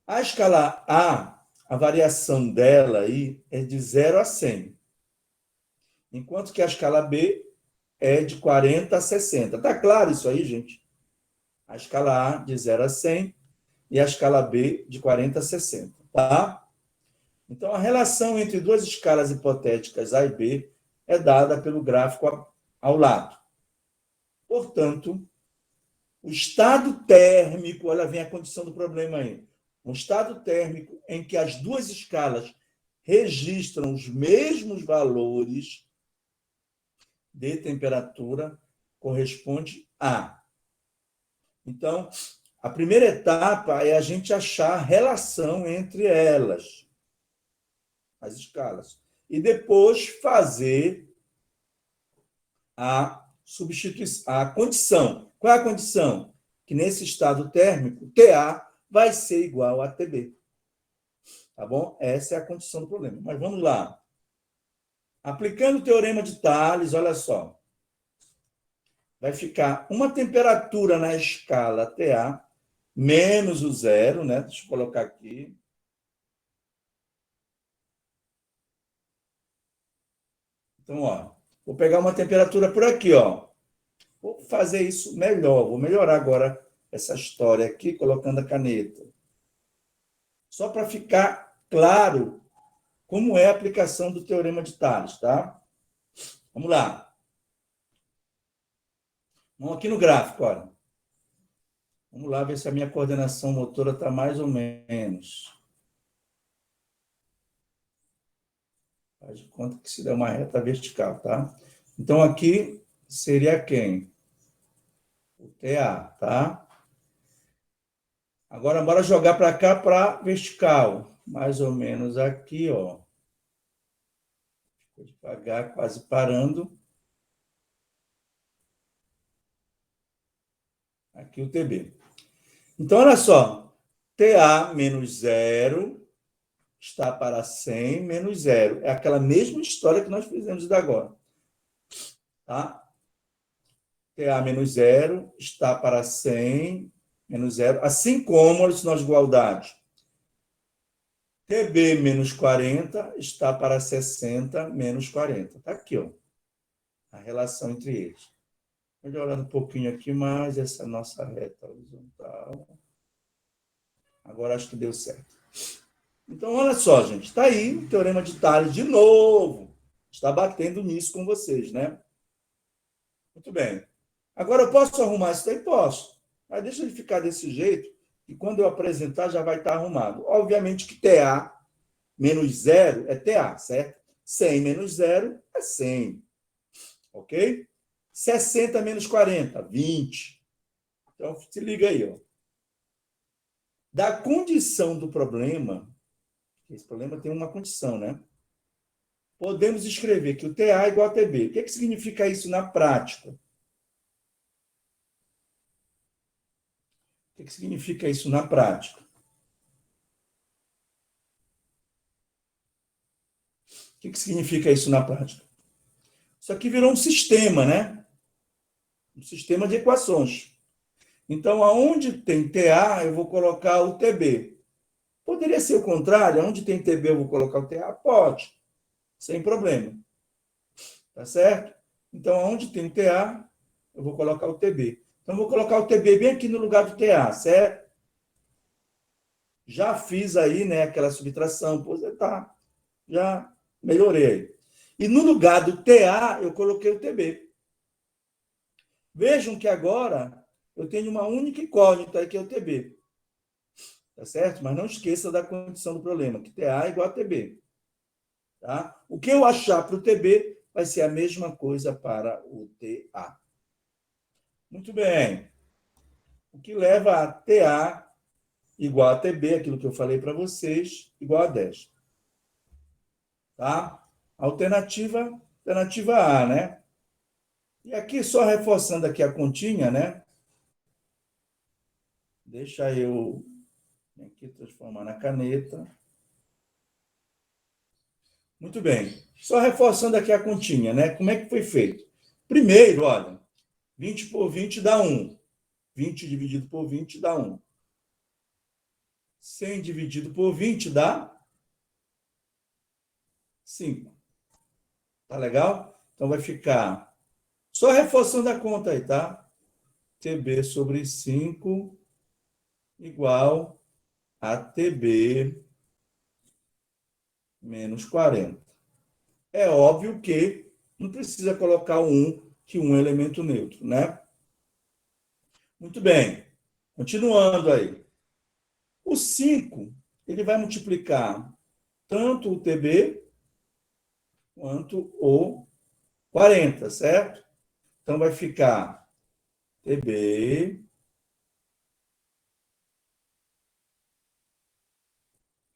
A escala A, a variação dela aí é de 0 a 100. Enquanto que a escala B é de 40 a 60. Tá claro isso aí, gente? A escala A de 0 a 100 e a escala B de 40 a 60, tá? Então, a relação entre duas escalas hipotéticas A e B é dada pelo gráfico ao lado. Portanto, o estado térmico, olha, vem a condição do problema aí. Um estado térmico em que as duas escalas registram os mesmos valores de temperatura corresponde a. Então, a primeira etapa é a gente achar a relação entre elas, as escalas, e depois fazer a substituição, a condição. Qual é a condição? Que nesse estado térmico, TA vai ser igual a TB. Tá bom? Essa é a condição do problema. Mas vamos lá. Aplicando o teorema de Thales, olha só. Vai ficar uma temperatura na escala TA menos o zero, né? Deixa eu colocar aqui. Então, ó, vou pegar uma temperatura por aqui, ó. Vou fazer isso melhor. Vou melhorar agora essa história aqui, colocando a caneta. Só para ficar claro como é a aplicação do teorema de Thales, tá? Vamos lá. Vamos aqui no gráfico, olha. Vamos lá ver se a minha coordenação motora está mais ou menos. Faz de conta que se der uma reta vertical, tá? Então, aqui seria quem? O TA, tá? Agora, bora jogar para cá, para vertical. Mais ou menos aqui, ó. Vou devagar, quase parando. Aqui o TB. Então, olha só. TA menos 0 está para 100 menos 0. É aquela mesma história que nós fizemos da agora. Tá? TA menos 0 está para 100 menos 0. Assim como, olha o sinal de igualdade. TB menos 40 está para 60 menos 40. Está aqui, ó, a relação entre eles. Melhorando um pouquinho aqui mais essa nossa reta horizontal. Agora acho que deu certo. Então, olha só, gente. Está aí o teorema de Thales de novo. Está batendo nisso com vocês, né? Muito bem. Agora, eu posso arrumar isso daí? Posso. Mas deixa ele ficar desse jeito, e quando eu apresentar já vai estar arrumado. Obviamente que TA menos 0 é TA, certo? 100 menos 0 é 100. Ok? 60 menos 40, 20. Então, se liga aí, ó. Da condição do problema, esse problema tem uma condição, né? Podemos escrever que o TA é igual a TB. O que significa isso na prática? O que significa isso na prática? O que significa isso na prática? Isso aqui virou um sistema, né? Um sistema de equações. Então, aonde tem TA, eu vou colocar o TB. Poderia ser o contrário, onde tem TB eu vou colocar o TA? Pode, sem problema. Tá certo? Então, onde tem TA, eu vou colocar o TB. Então, eu vou colocar o TB bem aqui no lugar do TA, certo? Já fiz aí, né, aquela subtração, pois tá, já melhorei. E no lugar do TA, eu coloquei o TB. Vejam que agora eu tenho uma única incógnita, que é o TB. Tá certo? Mas não esqueça da condição do problema, que TA é igual a TB. Tá? O que eu achar para o TB vai ser a mesma coisa para o TA. Muito bem. O que leva a TA igual a TB, aquilo que eu falei para vocês, igual a 10. Tá? Alternativa A, né? E aqui, só reforçando aqui a continha, né? Deixa eu aqui transformar na caneta. Muito bem. Só reforçando aqui a continha, né? Como é que foi feito? Primeiro, olha, 20 por 20 dá 1. 20 dividido por 20 dá 1. 100 dividido por 20 dá 5. Tá legal? Então vai ficar... Só reforçando a conta aí, tá? TB sobre 5 igual a TB menos 40. É óbvio que não precisa colocar o 1, que 1 é elemento neutro, né? Muito bem. Continuando aí. O 5, ele vai multiplicar tanto o TB quanto o 40, certo? Então, vai ficar TB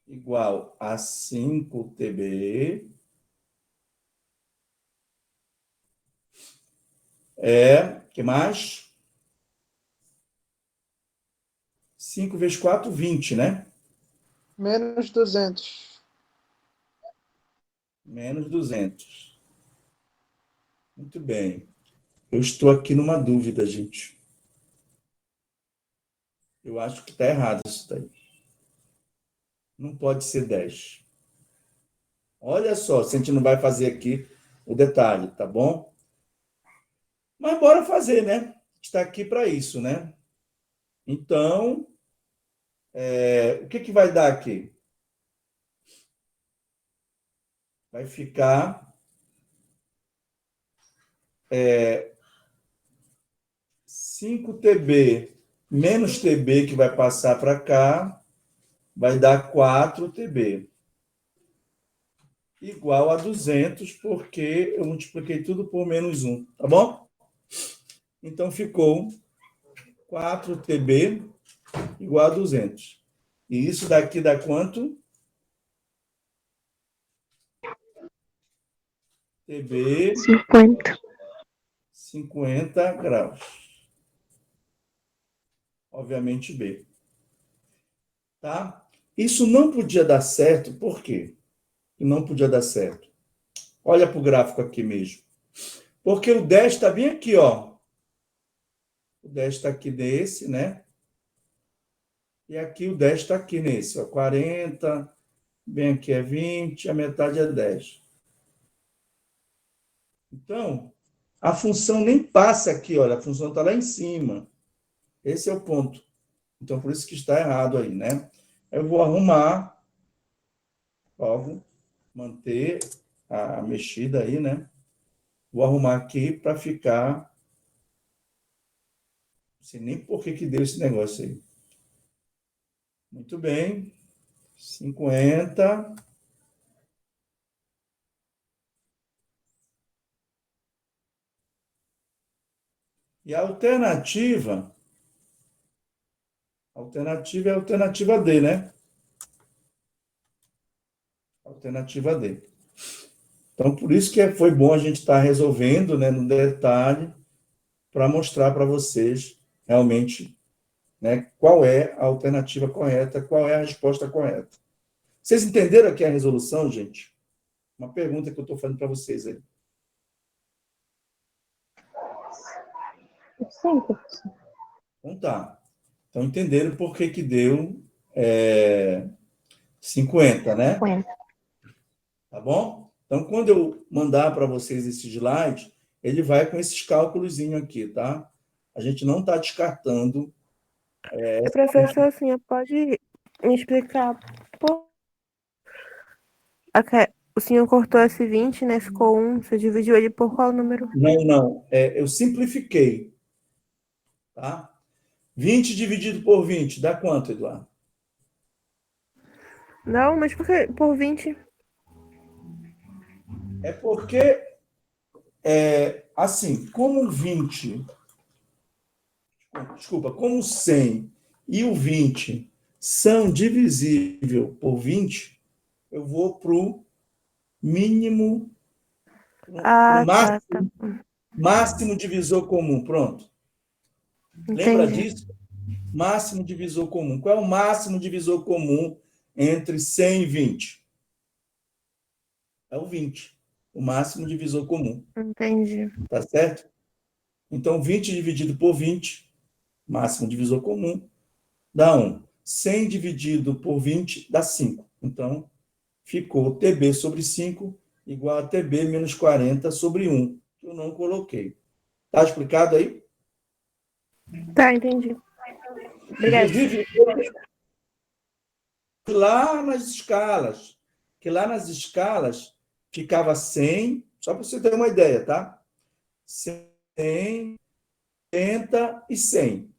igual a 5TB que mais? 5 vezes 4, 20, né?
Menos 200.
Menos 200. Muito bem. Eu estou aqui numa dúvida, gente. Eu acho que está errado isso daí. Não pode ser 10. Olha só, se a gente não vai fazer aqui o detalhe, tá bom? Mas bora fazer, né? A gente está aqui para isso, né? Então, o que vai dar aqui? Vai ficar 5TB menos TB, que vai passar para cá, vai dar 4TB. Igual a 200, porque eu multipliquei tudo por menos 1, tá bom? Então, ficou 4TB igual a 200. E isso daqui dá quanto? TB 50 graus. Obviamente, B. Tá? Isso não podia dar certo, por quê? Não podia dar certo. Olha para o gráfico aqui mesmo. Porque o 10 está bem aqui, ó. O 10 está aqui nesse, né? E aqui o 10 está aqui nesse, ó. 40, bem aqui é 20, a metade é 10. Então, a função nem passa aqui, olha. A função está lá em cima. Esse é o ponto. Então, por isso que está errado aí, né? Eu vou arrumar, ó, manter a mexida aí, né? Vou arrumar aqui para ficar... Não sei nem por que deu esse negócio aí. Muito bem. 50. E a alternativa é a alternativa D, né? Alternativa D. Então, por isso que foi bom a gente estar resolvendo, né, no detalhe, para mostrar para vocês realmente, né, qual é a alternativa correta, qual é a resposta correta. Vocês entenderam aqui a resolução, gente? Uma pergunta que eu estou fazendo para vocês aí.
Sim, professor.
Então tá. Então entenderam por que deu 50, né?
50.
Tá bom? Então, quando eu mandar para vocês esse slide, ele vai com esses cálculos aqui, tá? A gente não está descartando.
Professor, assim, pode me explicar por... O senhor cortou esse 20, né? Ficou 1. Você dividiu ele por qual número?
Não. Eu simplifiquei, tá? 20 dividido por 20, dá quanto, Eduardo?
Não, mas por que por 20?
É porque, assim, como 20... Desculpa, como 100 e o 20 são divisíveis por 20, eu vou para o mínimo,
Ah,
máximo,
tá.
máximo divisor comum. Pronto. Lembra disso? Máximo divisor comum. Qual é o máximo divisor comum entre 100 e 20? É o 20. O máximo divisor comum.
Entendi.
Tá certo? Então, 20 dividido por 20, máximo divisor comum, dá 1. 100 dividido por 20 dá 5. Então, ficou TB sobre 5 igual a TB menos 40 sobre 1, que eu não coloquei. Tá explicado aí?
Tá, entendi. Obrigada.
Inclusive, lá nas escalas, que lá nas escalas ficava 100, só para você ter uma ideia, tá? 100, 80 e 100.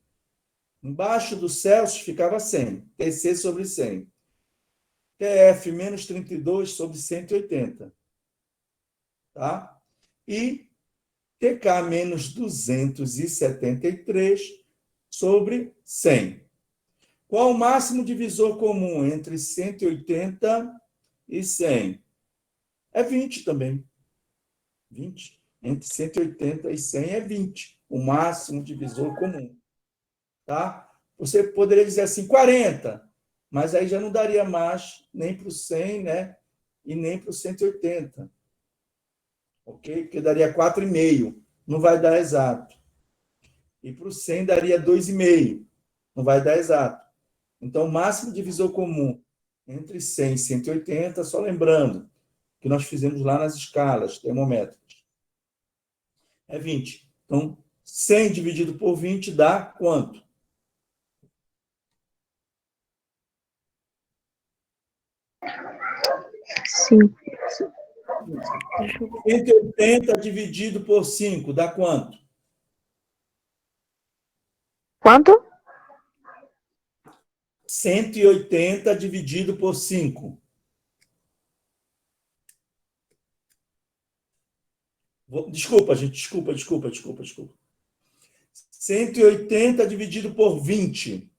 Embaixo do Celsius ficava 100, TC sobre 100. TF menos 32 sobre 180. Tá? E TK menos 273 sobre 100. Qual o máximo divisor comum entre 180 e 100? É 20 também. 20. Entre 180 e 100 é 20. O máximo divisor comum. Tá? Você poderia dizer assim, 40, mas aí já não daria mais nem para o 100, né? E nem para o 180. Ok? Porque daria 4,5. Não vai dar exato. E para o 100 daria 2,5. Não vai dar exato. Então, o máximo divisor comum entre 100 e 180, só lembrando que nós fizemos lá nas escalas termométricas, é 20. Então, 100 dividido por 20 dá quanto?
5.
180 dividido por 5 dá quanto?
Quanto?
180 dividido por 5. Desculpa, gente, desculpa. 180 dividido por 20.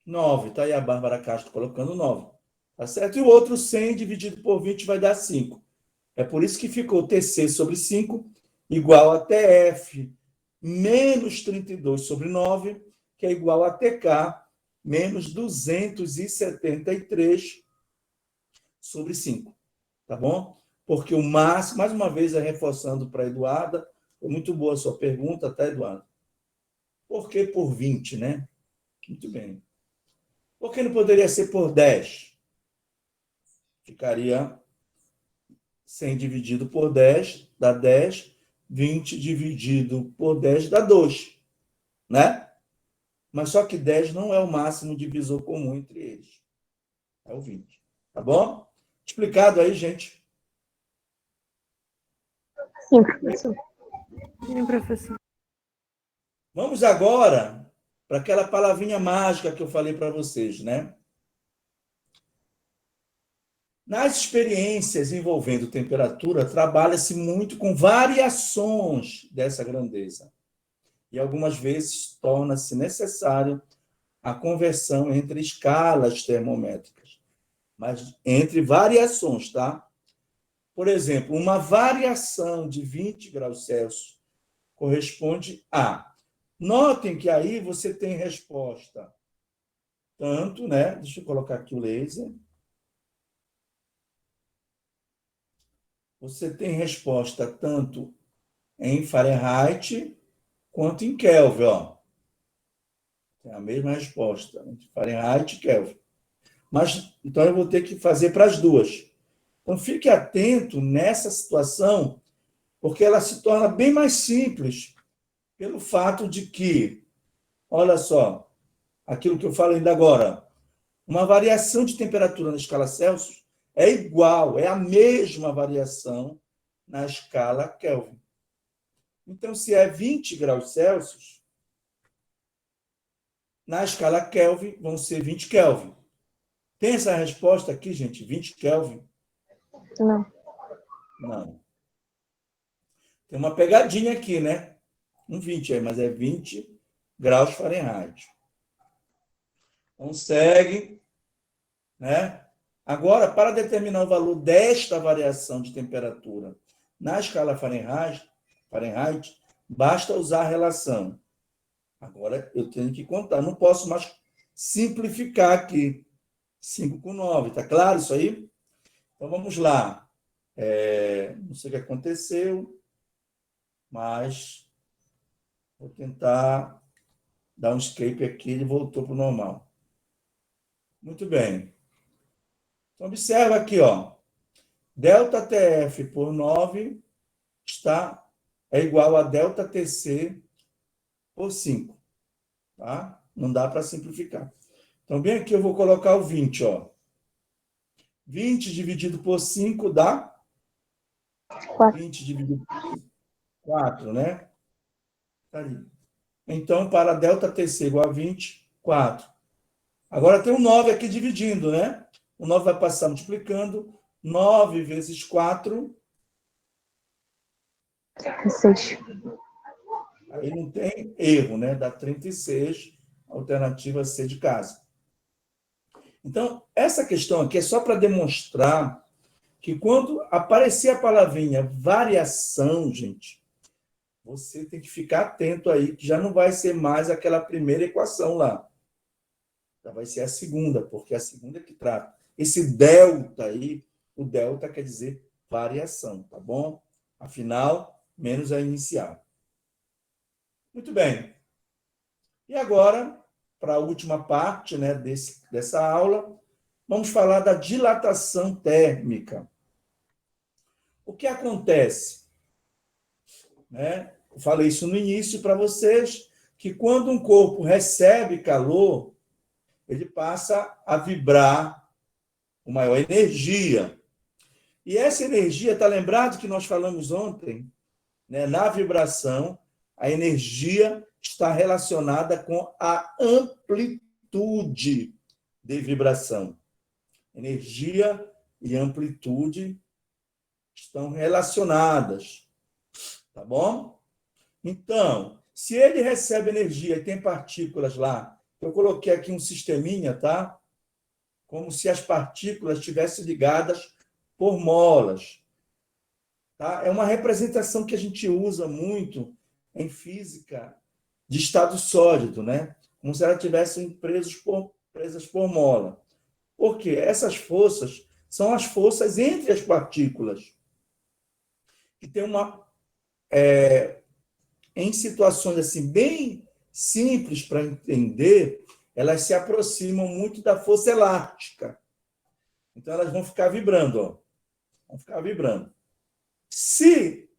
Nove. Está aí a Bárbara Castro colocando 9. Tá certo? E o outro 100 dividido por 20 vai dar 5. É por isso que ficou TC sobre 5 igual a TF menos 32 sobre 9, que é igual a TK menos 273 sobre 5. Tá bom? Porque o máximo, mais uma vez, reforçando para a Eduarda, foi muito boa a sua pergunta, tá, Eduarda? Por que por 20, né? Muito bem. Por que não poderia ser por 10? Ficaria 100 dividido por 10 dá 10, 20 dividido por 10 dá 2, né? Mas só que 10 não é o máximo divisor comum entre eles. É o 20. Tá bom? Explicado aí, gente?
Sim, professor.
Sim, professor.
Vamos agora para aquela palavrinha mágica que eu falei para vocês, né? Nas experiências envolvendo temperatura, trabalha-se muito com variações dessa grandeza. E algumas vezes torna-se necessário a conversão entre escalas termométricas, mas entre variações, tá? Por exemplo, uma variação de 20 graus Celsius corresponde a. Notem que aí você tem resposta tanto, né? Deixa eu colocar aqui o laser. Você tem resposta tanto em Fahrenheit quanto em Kelvin, ó. Tem a mesma resposta entre Fahrenheit e Kelvin. Mas então eu vou ter que fazer para as duas. Então fique atento nessa situação, porque ela se torna bem mais simples pelo fato de que, olha só, aquilo que eu falei ainda agora, uma variação de temperatura na escala Celsius é igual, é a mesma variação na escala Kelvin. Então, se é 20 graus Celsius, na escala Kelvin vão ser 20 Kelvin. Tem essa resposta aqui, gente? 20 Kelvin?
Não.
Não. Tem uma pegadinha aqui, né? Um 20 aí, mas é 20 graus Fahrenheit. Então, segue, né? Agora, para determinar o valor desta variação de temperatura na escala Fahrenheit, basta usar a relação. Agora, eu tenho que contar. Não posso mais simplificar aqui. 5 com 9. Tá claro isso aí? Então, vamos lá. Não sei o que aconteceu, mas vou tentar dar um escape aqui. Ele voltou para o normal. Muito bem. Então, observa aqui, ó. ΔTF por 9 é igual a ΔTC por 5. Tá? Não dá para simplificar. Então, bem aqui eu vou colocar o 20, ó. 20 dividido por 5 dá
4.
20 dividido por 4, né? Tá ali. Então, para ΔTC igual a 20, 4. Agora tem um 9 aqui dividindo, né? O 9 vai passar multiplicando. 9 vezes 4.
6.
Aí não tem erro, né? Dá 36, alternativa C de casa. Então, essa questão aqui é só para demonstrar que quando aparecer a palavrinha variação, gente, você tem que ficar atento aí, que já não vai ser mais aquela primeira equação lá. Já vai ser a segunda, porque a segunda é que trata. Esse delta aí, o delta quer dizer variação, tá bom? A final menos a inicial. Muito bem. E agora, para a última parte, né, dessa aula, vamos falar da dilatação térmica. O que acontece? Né? Eu falei isso no início para vocês, que quando um corpo recebe calor, ele passa a vibrar com maior energia. E essa energia, está lembrado que nós falamos ontem, né, na vibração, a energia está relacionada com a amplitude de vibração. Energia e amplitude estão relacionadas, tá bom? Então, se ele recebe energia e tem partículas lá, eu coloquei aqui um sisteminha, tá? Como se as partículas estivessem ligadas por molas. Tá? É uma representação que a gente usa muito em física de estado sólido, né? Como se elas estivessem presas por mola. Por quê? Essas forças são as forças entre as partículas. Que tem em situações assim bem simples para entender, elas se aproximam muito da força elástica. Então, elas vão ficar vibrando, ó. Vão ficar vibrando. Se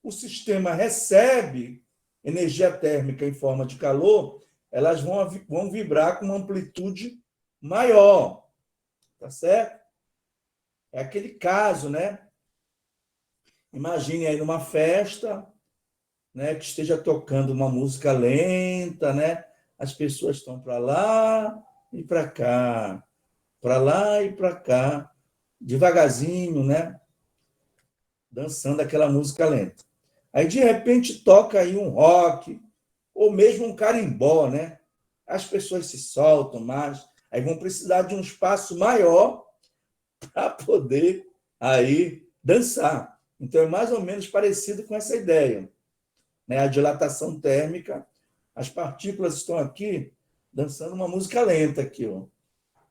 o sistema recebe energia térmica em forma de calor, elas vão vibrar com uma amplitude maior. Tá certo? É aquele caso, né? Imagine aí numa festa, né, que esteja tocando uma música lenta, né? As pessoas estão para lá e para cá, para lá e para cá, devagarzinho, né? Dançando aquela música lenta. Aí, de repente, toca aí um rock, ou mesmo um carimbó, né? As pessoas se soltam mais, aí vão precisar de um espaço maior para poder aí dançar. Então, é mais ou menos parecido com essa ideia, né? A dilatação térmica, as partículas estão aqui dançando uma música lenta aqui, ó.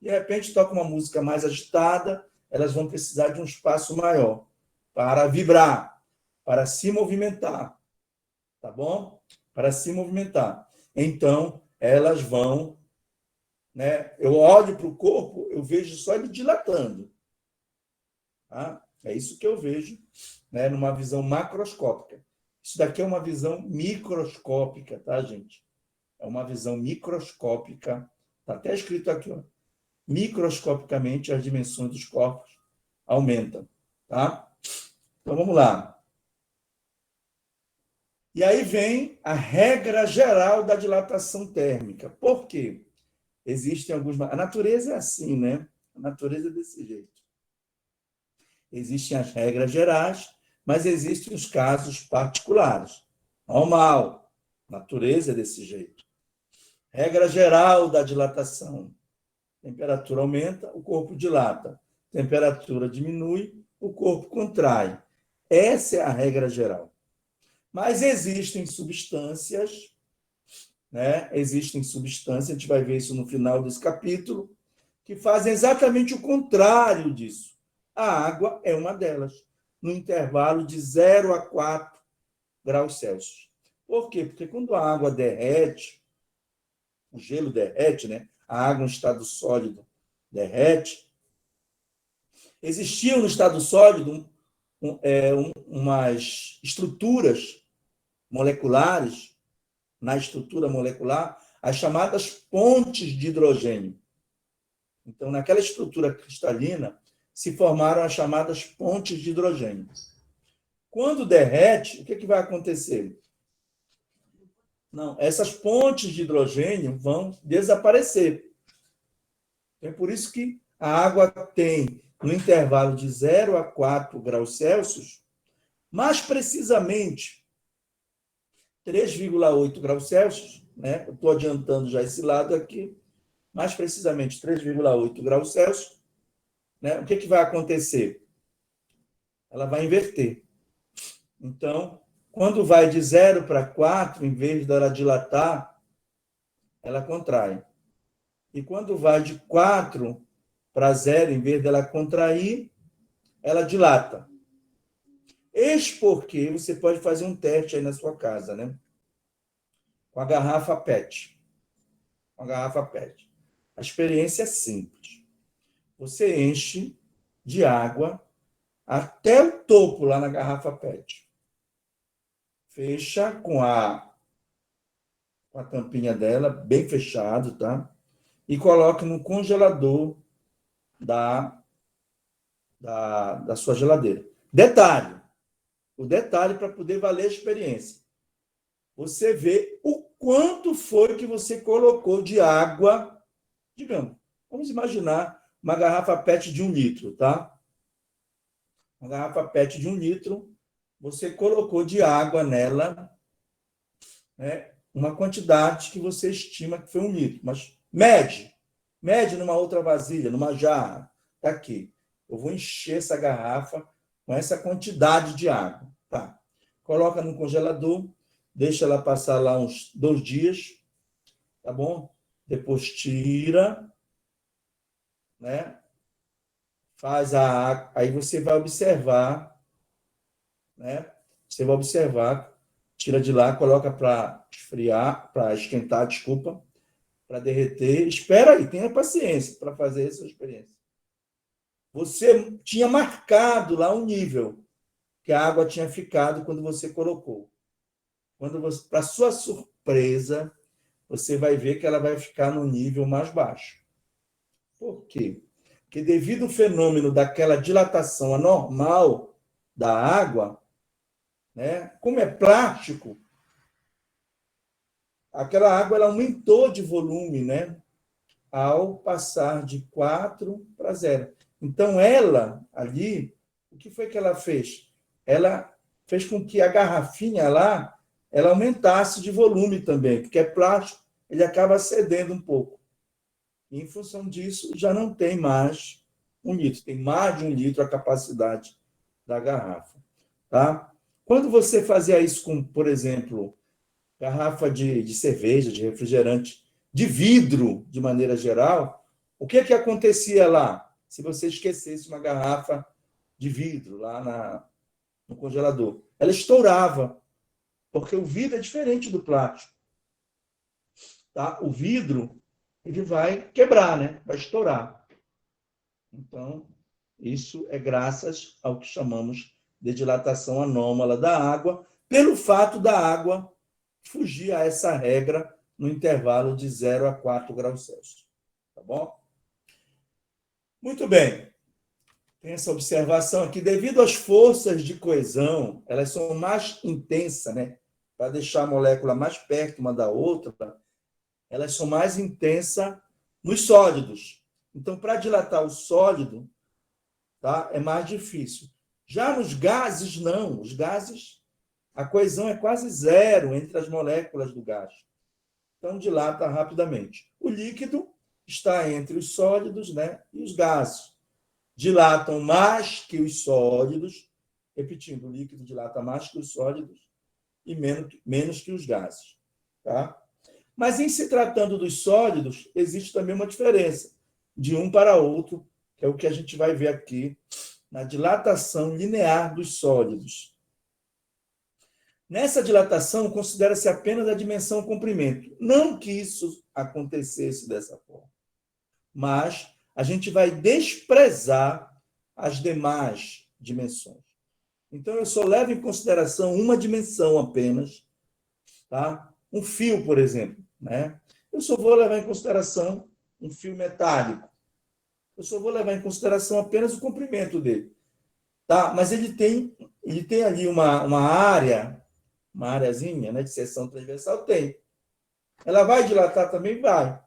De repente, toca uma música mais agitada, elas vão precisar de um espaço maior para vibrar, para se movimentar, tá bom? Para se movimentar. Então, elas vão, né? Eu olho para o corpo, eu vejo só ele dilatando. Tá? É isso que eu vejo, né, numa visão macroscópica. Isso daqui é uma visão microscópica, tá, gente? É uma visão microscópica. Está até escrito aqui, ó. Microscopicamente, as dimensões dos corpos aumentam, tá? Então, vamos lá. E aí vem a regra geral da dilatação térmica. Por quê? Existem alguns... A natureza é assim, né? A natureza é desse jeito. Existem as regras gerais, mas existem os casos particulares. Normal. Natureza é desse jeito. Regra geral da dilatação. Temperatura aumenta, o corpo dilata. Temperatura diminui, o corpo contrai. Essa é a regra geral. Mas existem substâncias, né? Existem substâncias, a gente vai ver isso no final desse capítulo, que fazem exatamente o contrário disso. A água é uma delas, no intervalo de 0 a 4 graus Celsius. Por quê? Porque quando a água derrete, o gelo derrete, né? A água em estado sólido derrete, Existiam no estado sólido umas estruturas moleculares, na estrutura molecular, as chamadas pontes de hidrogênio. Então, naquela estrutura cristalina, se formaram as chamadas pontes de hidrogênio. Quando derrete, o que vai acontecer? Não, essas pontes de hidrogênio vão desaparecer. É por isso que a água tem, no intervalo de 0 a 4 graus Celsius, mais precisamente 3,8 graus Celsius, né? Eu estou adiantando já esse lado aqui, mais precisamente 3,8 graus Celsius, né? O que vai acontecer? Ela vai inverter. Então, quando vai de 0 para 4, em vez dela dilatar, ela contrai. E quando vai de 4 para 0, em vez dela contrair, ela dilata. Eis porque você pode fazer um teste aí na sua casa, né? Com a garrafa PET. Com a garrafa PET. A experiência é simples. Você enche de água até o topo lá na garrafa PET. Fecha com a tampinha dela, bem fechado, tá? E coloca no congelador da sua geladeira. Detalhe, o detalhe para poder valer a experiência. Você vê o quanto foi que você colocou de água, digamos, vamos imaginar uma garrafa PET de 1 litro, tá? Uma garrafa PET de 1 litro, você colocou de água nela, né, uma quantidade que você estima que foi 1 litro, mas mede numa outra vasilha, numa jarra, tá aqui. Eu vou encher essa garrafa com essa quantidade de água, tá? Coloca no congelador, deixa ela passar lá uns 2 dias, tá bom? Depois tira, né? Faz a água, aí você vai observar, né? Você vai observar, tira de lá, coloca para esfriar, para esquentar, desculpa, para derreter. Espera aí, tenha paciência para fazer essa experiência. Você tinha marcado lá um nível que a água tinha ficado quando você colocou. Para sua surpresa, você vai ver que ela vai ficar no nível mais baixo. Por quê? Porque devido ao fenômeno daquela dilatação anormal da água, né, como é plástico, aquela água ela aumentou de volume, né, ao passar de 4 para 0. Então, ela, ali, o que foi que ela fez? Ela fez com que a garrafinha lá, ela aumentasse de volume também, porque é plástico, ele acaba cedendo um pouco. E, em função disso, já não tem mais 1 litro, tem mais de 1 litro a capacidade da garrafa. Tá? Quando você fazia isso com, por exemplo, garrafa de cerveja, de refrigerante, de vidro, de maneira geral, o que acontecia lá? Se você esquecesse uma garrafa de vidro lá no congelador, ela estourava, porque o vidro é diferente do plástico. Tá? O vidro, ele vai quebrar, né? Vai estourar. Então, isso é graças ao que chamamos de dilatação anômala da água, pelo fato da água fugir a essa regra no intervalo de 0 a 4 graus Celsius. Tá bom? Muito bem. Tem essa observação aqui. Devido às forças de coesão, elas são mais intensas, né? Para deixar a molécula mais perto uma da outra, elas são mais intensas nos sólidos. Então, para dilatar o sólido, tá? É mais difícil. Já nos gases, não. Os gases, a coesão é quase 0 entre as moléculas do gás. Então, dilata rapidamente. O líquido está entre os sólidos, né, e os gases. Dilatam mais que os sólidos. Repetindo, o líquido dilata mais que os sólidos e menos que os gases. Tá? Mas, em se tratando dos sólidos, existe também uma diferença de um para outro, que é o que a gente vai ver aqui na dilatação linear dos sólidos. Nessa dilatação, considera-se apenas a dimensão comprimento. Não que isso acontecesse dessa forma, mas a gente vai desprezar as demais dimensões. Então, eu só levo em consideração uma dimensão apenas, tá? Um fio, por exemplo, né? Eu só vou levar em consideração um fio metálico. Eu só vou levar em consideração apenas o comprimento dele, tá? Mas ele tem ali uma área, uma areazinha, né, de seção transversal, tem. Ela vai dilatar também? Vai.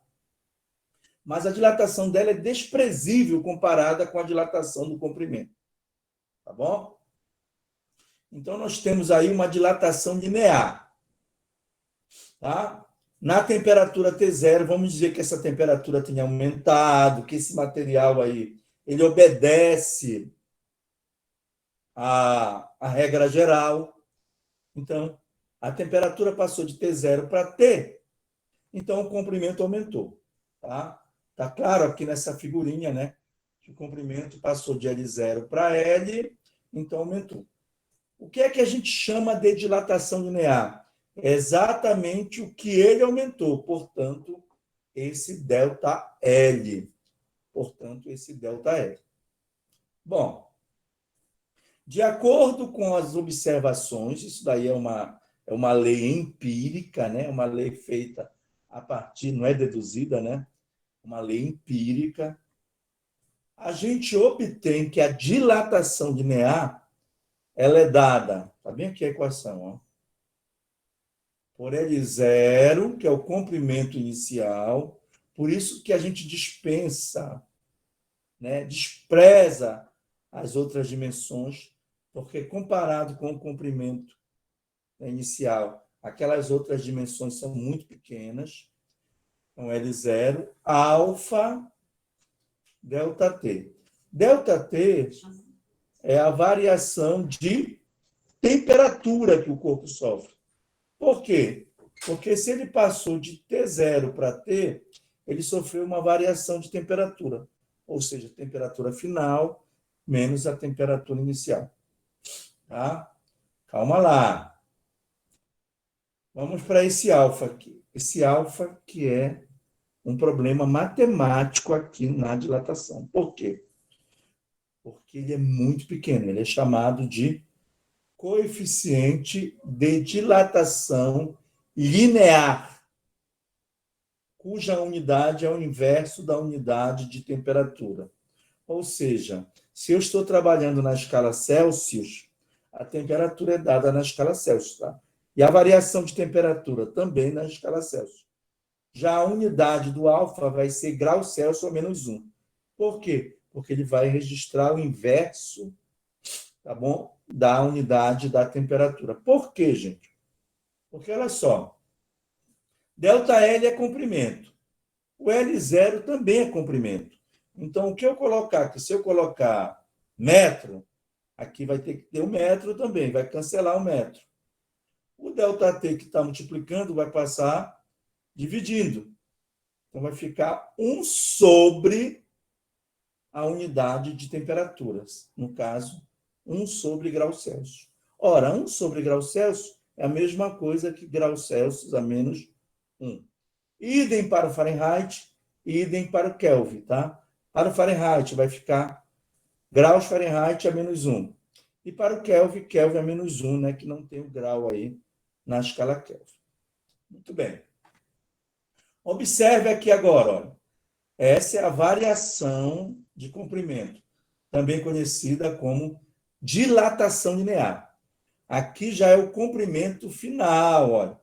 Mas a dilatação dela é desprezível comparada com a dilatação do comprimento. Tá bom? Então, nós temos aí uma dilatação linear. Tá? Na temperatura T0, vamos dizer que essa temperatura tenha aumentado, que esse material aí, ele obedece à regra geral. Então, a temperatura passou de T0 para T, então o comprimento aumentou. Tá? Tá claro aqui nessa figurinha, né? Que o comprimento passou de L0 para L, então aumentou. O que é que a gente chama de dilatação linear? É exatamente o que ele aumentou, portanto, esse ΔL. Portanto, esse ΔL. Bom, de acordo com as observações, isso daí é uma lei empírica, né? Uma lei feita a partir, não é deduzida, né? Uma lei empírica. A gente obtém que a dilatação linear ela é dada, está bem aqui a equação, ó, por L0, que é o comprimento inicial, por isso que a gente dispensa, né, despreza as outras dimensões, porque comparado com o comprimento inicial, aquelas outras dimensões são muito pequenas, então L0, alfa, ΔT. ΔT é a variação de temperatura que o corpo sofre. Por quê? Porque se ele passou de T0 para T, ele sofreu uma variação de temperatura, ou seja, temperatura final menos a temperatura inicial. Tá? Calma lá. Vamos para esse alfa aqui. Esse alfa que é um problema matemático aqui na dilatação. Por quê? Porque ele é muito pequeno, ele é chamado de coeficiente de dilatação linear, cuja unidade é o inverso da unidade de temperatura. Ou seja, se eu estou trabalhando na escala Celsius, a temperatura é dada na escala Celsius, tá? E a variação de temperatura também na escala Celsius. Já a unidade do alfa vai ser grau Celsius ou menos 1. Por quê? Porque ele vai registrar o inverso, tá bom? Da unidade da temperatura. Por quê, gente? Porque, olha só, ΔL é comprimento. O L0 também é comprimento. Então, o que eu colocar aqui? Se eu colocar metro, aqui vai ter que ter o metro também, vai cancelar o metro. O ΔT que está multiplicando vai passar dividindo. Então, vai ficar 1 sobre a unidade de temperaturas. No caso, 1 sobre grau Celsius. Ora, 1 sobre grau Celsius é a mesma coisa que grau Celsius a menos 1. Idem para o Fahrenheit, idem para o Kelvin, tá? Para o Fahrenheit vai ficar graus Fahrenheit a menos 1. E para o Kelvin, Kelvin a menos 1, né? Que não tem o grau aí na escala Kelvin. Muito bem. Observe aqui agora, olha. Essa é a variação de comprimento, também conhecida como dilatação linear. Aqui já é o comprimento final, olha.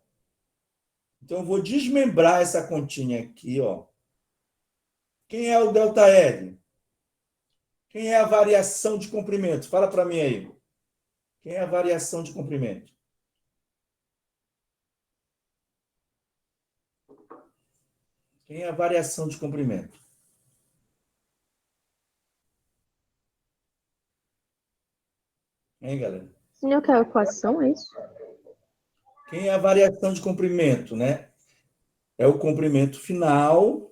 Então, eu vou desmembrar essa continha aqui, ó. Quem é o ΔL? Quem é a variação de comprimento? Fala para mim aí. Quem é a variação de comprimento? Quem é a variação de comprimento? Hein, galera?
Não quer a equação, é isso?
Quem é a variação de comprimento, né? É o comprimento final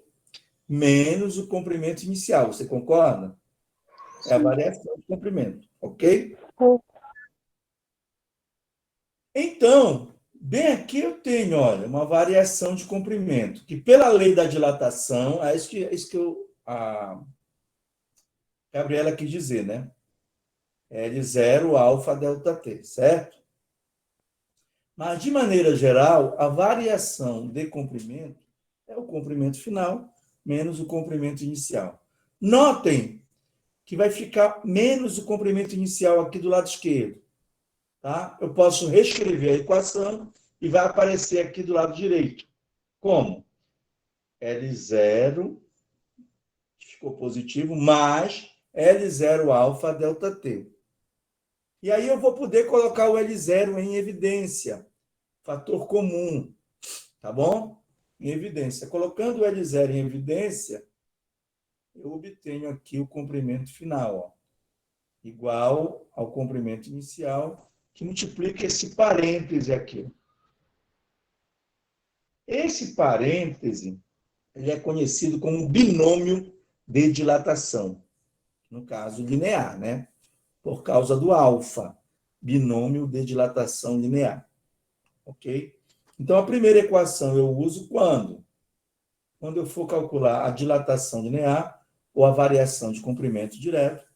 menos o comprimento inicial. Você concorda? É a variação de comprimento, ok? Então, bem aqui eu tenho, olha, uma variação de comprimento, que pela lei da dilatação, é isso que eu Gabriela quis dizer, né? L0 alfa delta T, certo? Mas, de maneira geral, a variação de comprimento é o comprimento final menos o comprimento inicial. Notem que vai ficar menos o comprimento inicial aqui do lado esquerdo. Tá? Eu posso reescrever a equação e vai aparecer aqui do lado direito. Como? L0, ficou positivo, mais L0 alfa delta T. E aí eu vou poder colocar o L0 em evidência, fator comum, tá bom? Em evidência. Colocando o L0 em evidência, eu obtenho aqui o comprimento final, ó, igual ao comprimento inicial, que multiplica esse parêntese aqui. Esse parêntese ele é conhecido como binômio de dilatação, no caso linear, né? Por causa do alfa, binômio de dilatação linear. Ok? Então, a primeira equação eu uso quando? Quando eu for calcular a dilatação linear ou a variação de comprimento direto.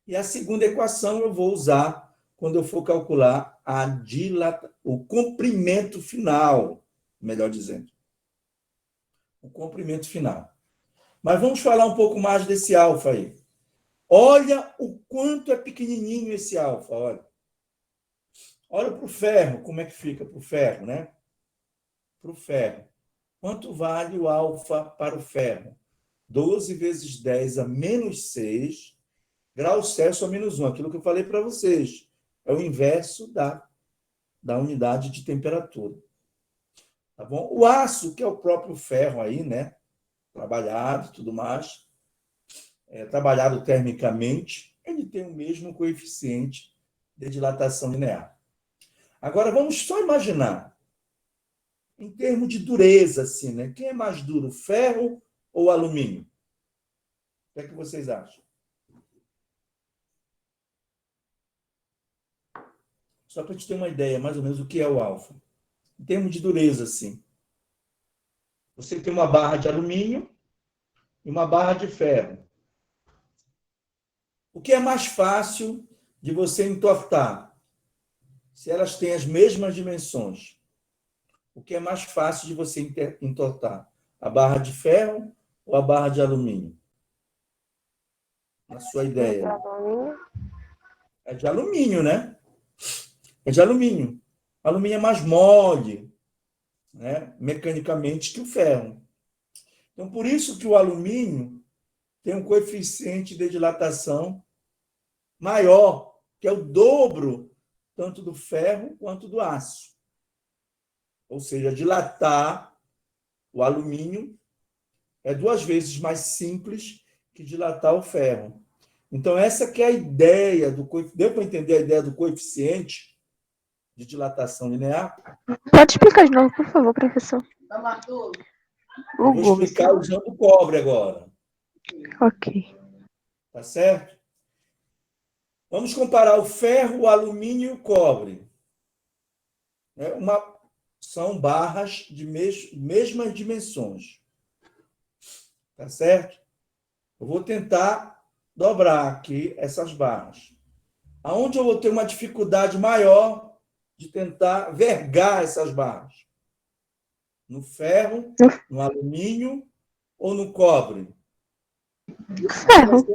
E a segunda equação eu vou usar quando eu for calcular o comprimento final, melhor dizendo. O comprimento final. Mas vamos falar um pouco mais desse alfa aí. Olha o quanto é pequenininho esse alfa, olha. Olha para o ferro, como é que fica para o ferro, né? Para o ferro. Quanto vale o alfa para o ferro? 12 vezes 10 a menos 6 graus Celsius a menos 1. Aquilo que eu falei para vocês. É o inverso da unidade de temperatura. Tá bom? O aço, que é o próprio ferro aí, né? Trabalhado e tudo mais, trabalhado termicamente, ele tem o mesmo coeficiente de dilatação linear. Agora, vamos só imaginar, em termos de dureza, assim, né? Quem é mais duro, ferro ou alumínio? O que é que vocês acham? Só para a gente ter uma ideia, mais ou menos, o que é o alfa. Em termos de dureza, assim. Você tem uma barra de alumínio e uma barra de ferro. O que é mais fácil de você entortar? Se elas têm as mesmas dimensões. O que é mais fácil de você entortar? A barra de ferro ou a barra de alumínio? Na sua ideia. É de alumínio, né? É de alumínio. O alumínio é mais mole, né, mecanicamente, que o ferro. Então, por isso que o alumínio tem um coeficiente de dilatação maior, que é o dobro tanto do ferro quanto do aço. Ou seja, dilatar o alumínio é 2 vezes mais simples que dilatar o ferro. Então, essa que é a ideia do coeficiente. Deu para entender a ideia do coeficiente de dilatação linear?
Pode explicar de novo, por favor, professor.
Eu vou explicar usando o cobre agora.
Ok.
Tá certo? Vamos comparar o ferro, o alumínio e o cobre. São barras de mesmas dimensões. Tá certo? Eu vou tentar dobrar aqui essas barras. Aonde eu vou ter uma dificuldade maior de tentar vergar essas barras? No ferro, no alumínio ou no cobre?
No ferro.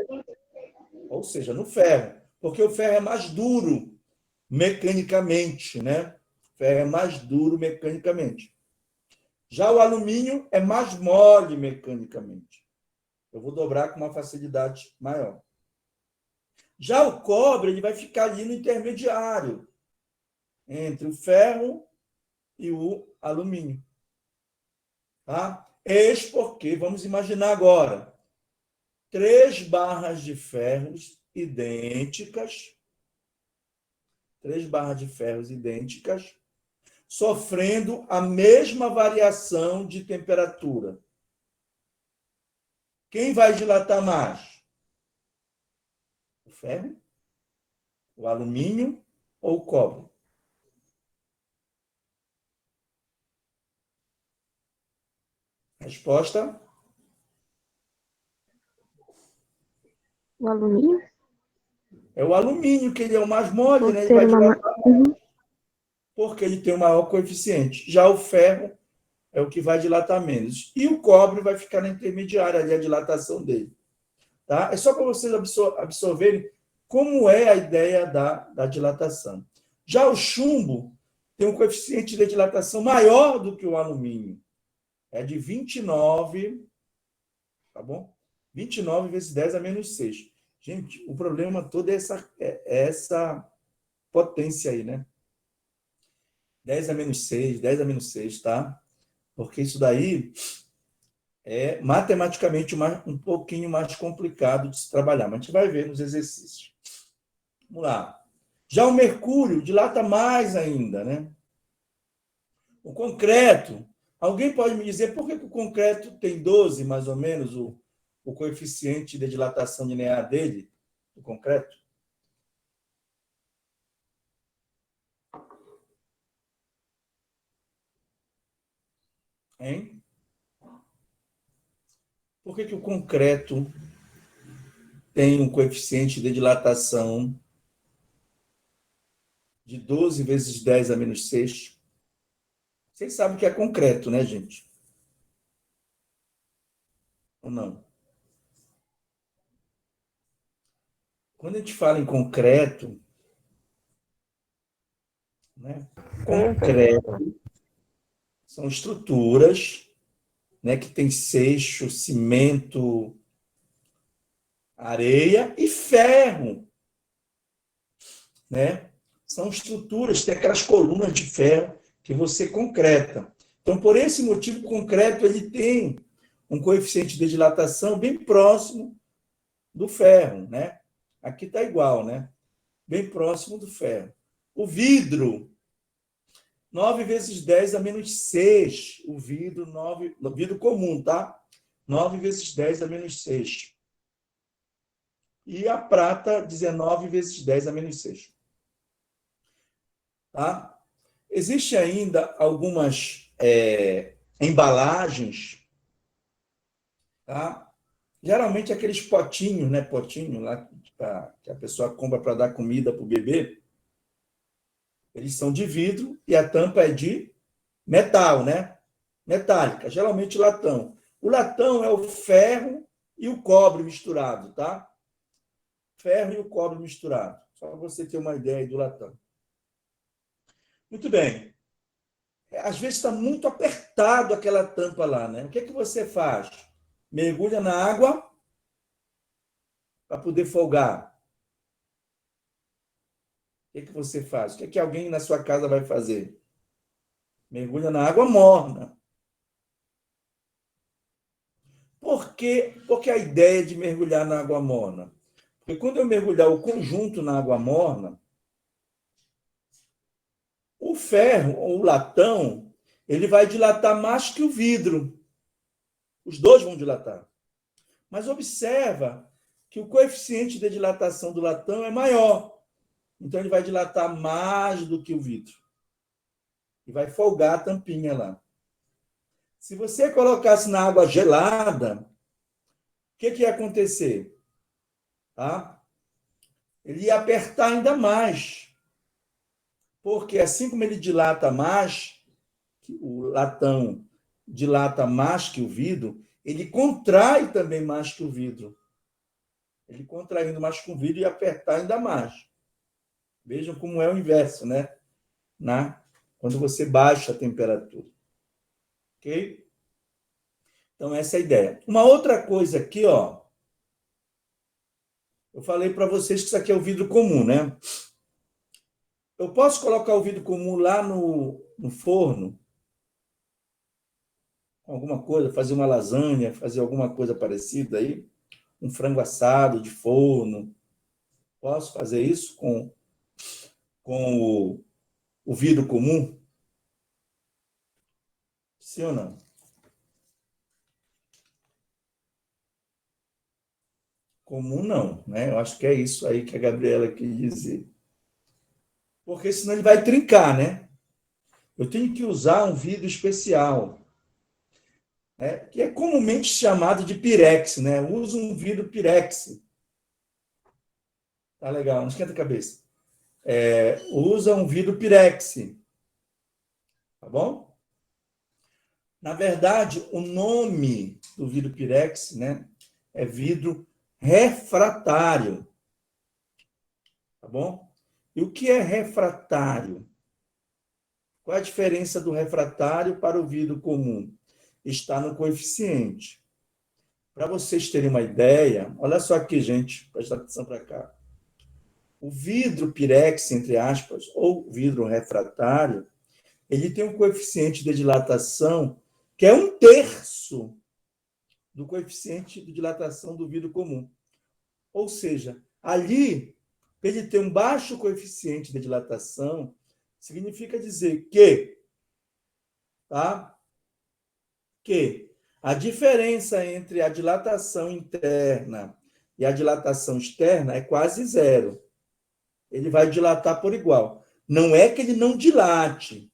Ou seja, no ferro. Porque o ferro é mais duro mecanicamente, né? O ferro é mais duro mecanicamente. Já o alumínio é mais mole mecanicamente. Eu vou dobrar com uma facilidade maior. Já o cobre, ele vai ficar ali no intermediário entre o ferro e o alumínio. Tá? Eis porque, vamos imaginar agora, 3 barras de ferros idênticas, 3 barras de ferros idênticas, sofrendo a mesma variação de temperatura. Quem vai dilatar mais? O ferro, o alumínio ou o cobre? Resposta?
O alumínio?
É o alumínio, que ele é o mais mole,
Por
né? Ele
ter
vai
uma...
dilatar
Uhum.
porque ele tem o maior coeficiente. Já o ferro é o que vai dilatar menos. E o cobre vai ficar na intermediária ali, a dilatação dele. Tá? É só para vocês absorverem como é a ideia da dilatação. Já o chumbo tem um coeficiente de dilatação maior do que o alumínio. É de 29, tá bom? 29 vezes 10 a menos 6. Gente, o problema todo é essa potência aí, né? 10 a menos 6, 10 a menos 6, tá? Porque isso daí é matematicamente um pouquinho mais complicado de se trabalhar, mas a gente vai ver nos exercícios. Vamos lá. Já o mercúrio dilata mais ainda, né? O concreto. Alguém pode me dizer por que o concreto tem 12, mais ou menos, o coeficiente de dilatação linear dele, o concreto? Hein? Por que o concreto tem um coeficiente de dilatação de 12 vezes 10 a menos 6? Vocês sabem o que é concreto, né, gente? Ou não? Quando a gente fala em concreto, né? Concreto são estruturas, né, que tem seixo, cimento, areia e ferro, né? São estruturas, tem aquelas colunas de ferro que você concreta. Então, por esse motivo, o concreto ele tem um coeficiente de dilatação bem próximo do ferro, né? Aqui está igual, né? Bem próximo do ferro. O vidro, 9 vezes 10 a menos 6. O vidro comum, tá? 9 vezes 10 a menos 6. E a prata, 19 vezes 10 a menos 6. Tá? Existem ainda algumas embalagens, tá? Geralmente aqueles potinhos, né? Potinho lá que a pessoa compra para dar comida para o bebê. Eles são de vidro e a tampa é de metal, né? Metálica, geralmente latão. O latão é o ferro e o cobre misturado, tá? Ferro e o cobre misturado. Só para você ter uma ideia do latão. Muito bem. Às vezes está muito apertado aquela tampa lá, né? O que é que você faz? Mergulha na água para poder folgar. O que é que você faz? O que é que alguém na sua casa vai fazer? Mergulha na água morna. Por quê? Porque a ideia de mergulhar na água morna? Porque quando eu mergulhar o conjunto na água morna, o ferro, ou o latão, ele vai dilatar mais que o vidro. Os dois vão dilatar. Mas observa que o coeficiente de dilatação do latão é maior. Então, ele vai dilatar mais do que o vidro. E vai folgar a tampinha lá. Se você colocasse na água gelada, o que ia acontecer? Tá? Ele ia apertar ainda mais. Porque assim como ele dilata mais, o latão dilata mais que o vidro, ele contrai também mais que o vidro. Ele contraindo mais que o vidro ia apertar ainda mais. Vejam como é o inverso, né? Quando você baixa a temperatura. Ok? Então, essa é a ideia. Uma outra coisa aqui, ó. Eu falei para vocês que isso aqui é o vidro comum, né? Eu posso colocar o vidro comum lá no forno, com alguma coisa, fazer uma lasanha, fazer alguma coisa parecida aí, um frango assado de forno. Posso fazer isso com o vidro comum? Sim ou não? Comum não, né? Eu acho que é isso aí que a Gabriela quis dizer. Porque senão ele vai trincar, né? Eu tenho que usar um vidro especial, né? Que é comumente chamado de pirex, né? Eu uso um vidro pirex, Tá legal, não esquenta a cabeça. Usa um vidro Pirex, tá bom? Na verdade, o nome do vidro Pirex, né, é vidro refratário, tá bom? E o que é refratário? Qual é a diferença do refratário para o vidro comum? Está no coeficiente. Para vocês terem uma ideia, olha só aqui, gente, presta atenção para cá. O vidro Pirex, entre aspas, ou vidro refratário, ele tem um coeficiente de dilatação que é 1/3 do coeficiente de dilatação do vidro comum. Ou seja, ali, ele ter um baixo coeficiente de dilatação, significa dizer que a diferença entre a dilatação interna e a dilatação externa é quase zero. Ele vai dilatar por igual. Não é que ele não dilate.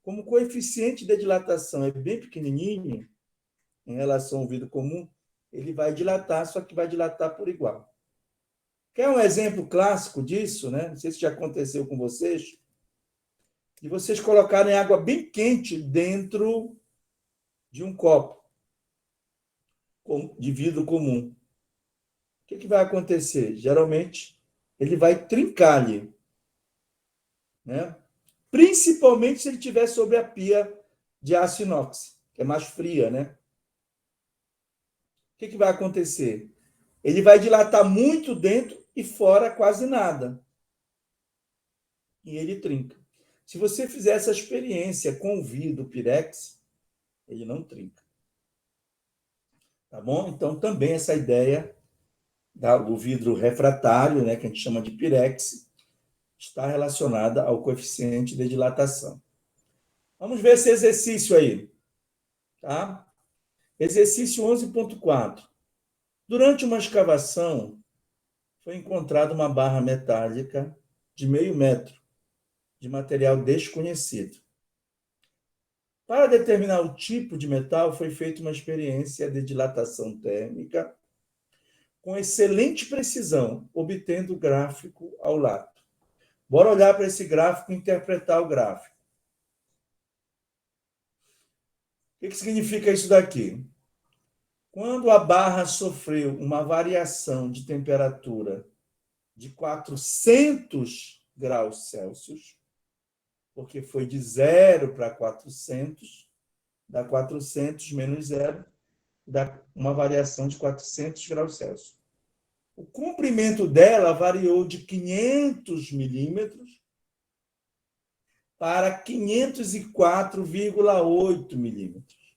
Como o coeficiente de dilatação é bem pequenininho, em relação ao vidro comum, ele vai dilatar, só que vai dilatar por igual. Quer um exemplo clássico disso, né? Não sei se já aconteceu com vocês, de vocês colocarem água bem quente dentro de um copo de vidro comum. O que vai acontecer? Geralmente, ele vai trincar ali, né? Principalmente se ele estiver sobre a pia de aço inox, que é mais fria, né? O que vai acontecer? Ele vai dilatar muito dentro e fora quase nada. E ele trinca. Se você fizer essa experiência com o vidro Pirex, ele não trinca. Tá bom? Então, também essa ideia do vidro refratário, né, que a gente chama de Pirex, está relacionada ao coeficiente de dilatação. Vamos ver esse exercício aí. Tá? Exercício 11.4. Durante uma escavação, foi encontrada uma barra metálica de 0,5 metro, de material desconhecido. Para determinar o tipo de metal, foi feita uma experiência de dilatação térmica com excelente precisão, obtendo o gráfico ao lado. Bora olhar para esse gráfico e interpretar o gráfico. O que significa isso daqui? Quando a barra sofreu uma variação de temperatura de 400 graus Celsius, porque foi de 0 para 400, dá 400 menos 0, dá uma variação de 400 graus Celsius. O comprimento dela variou de 500 milímetros para 504,8 milímetros.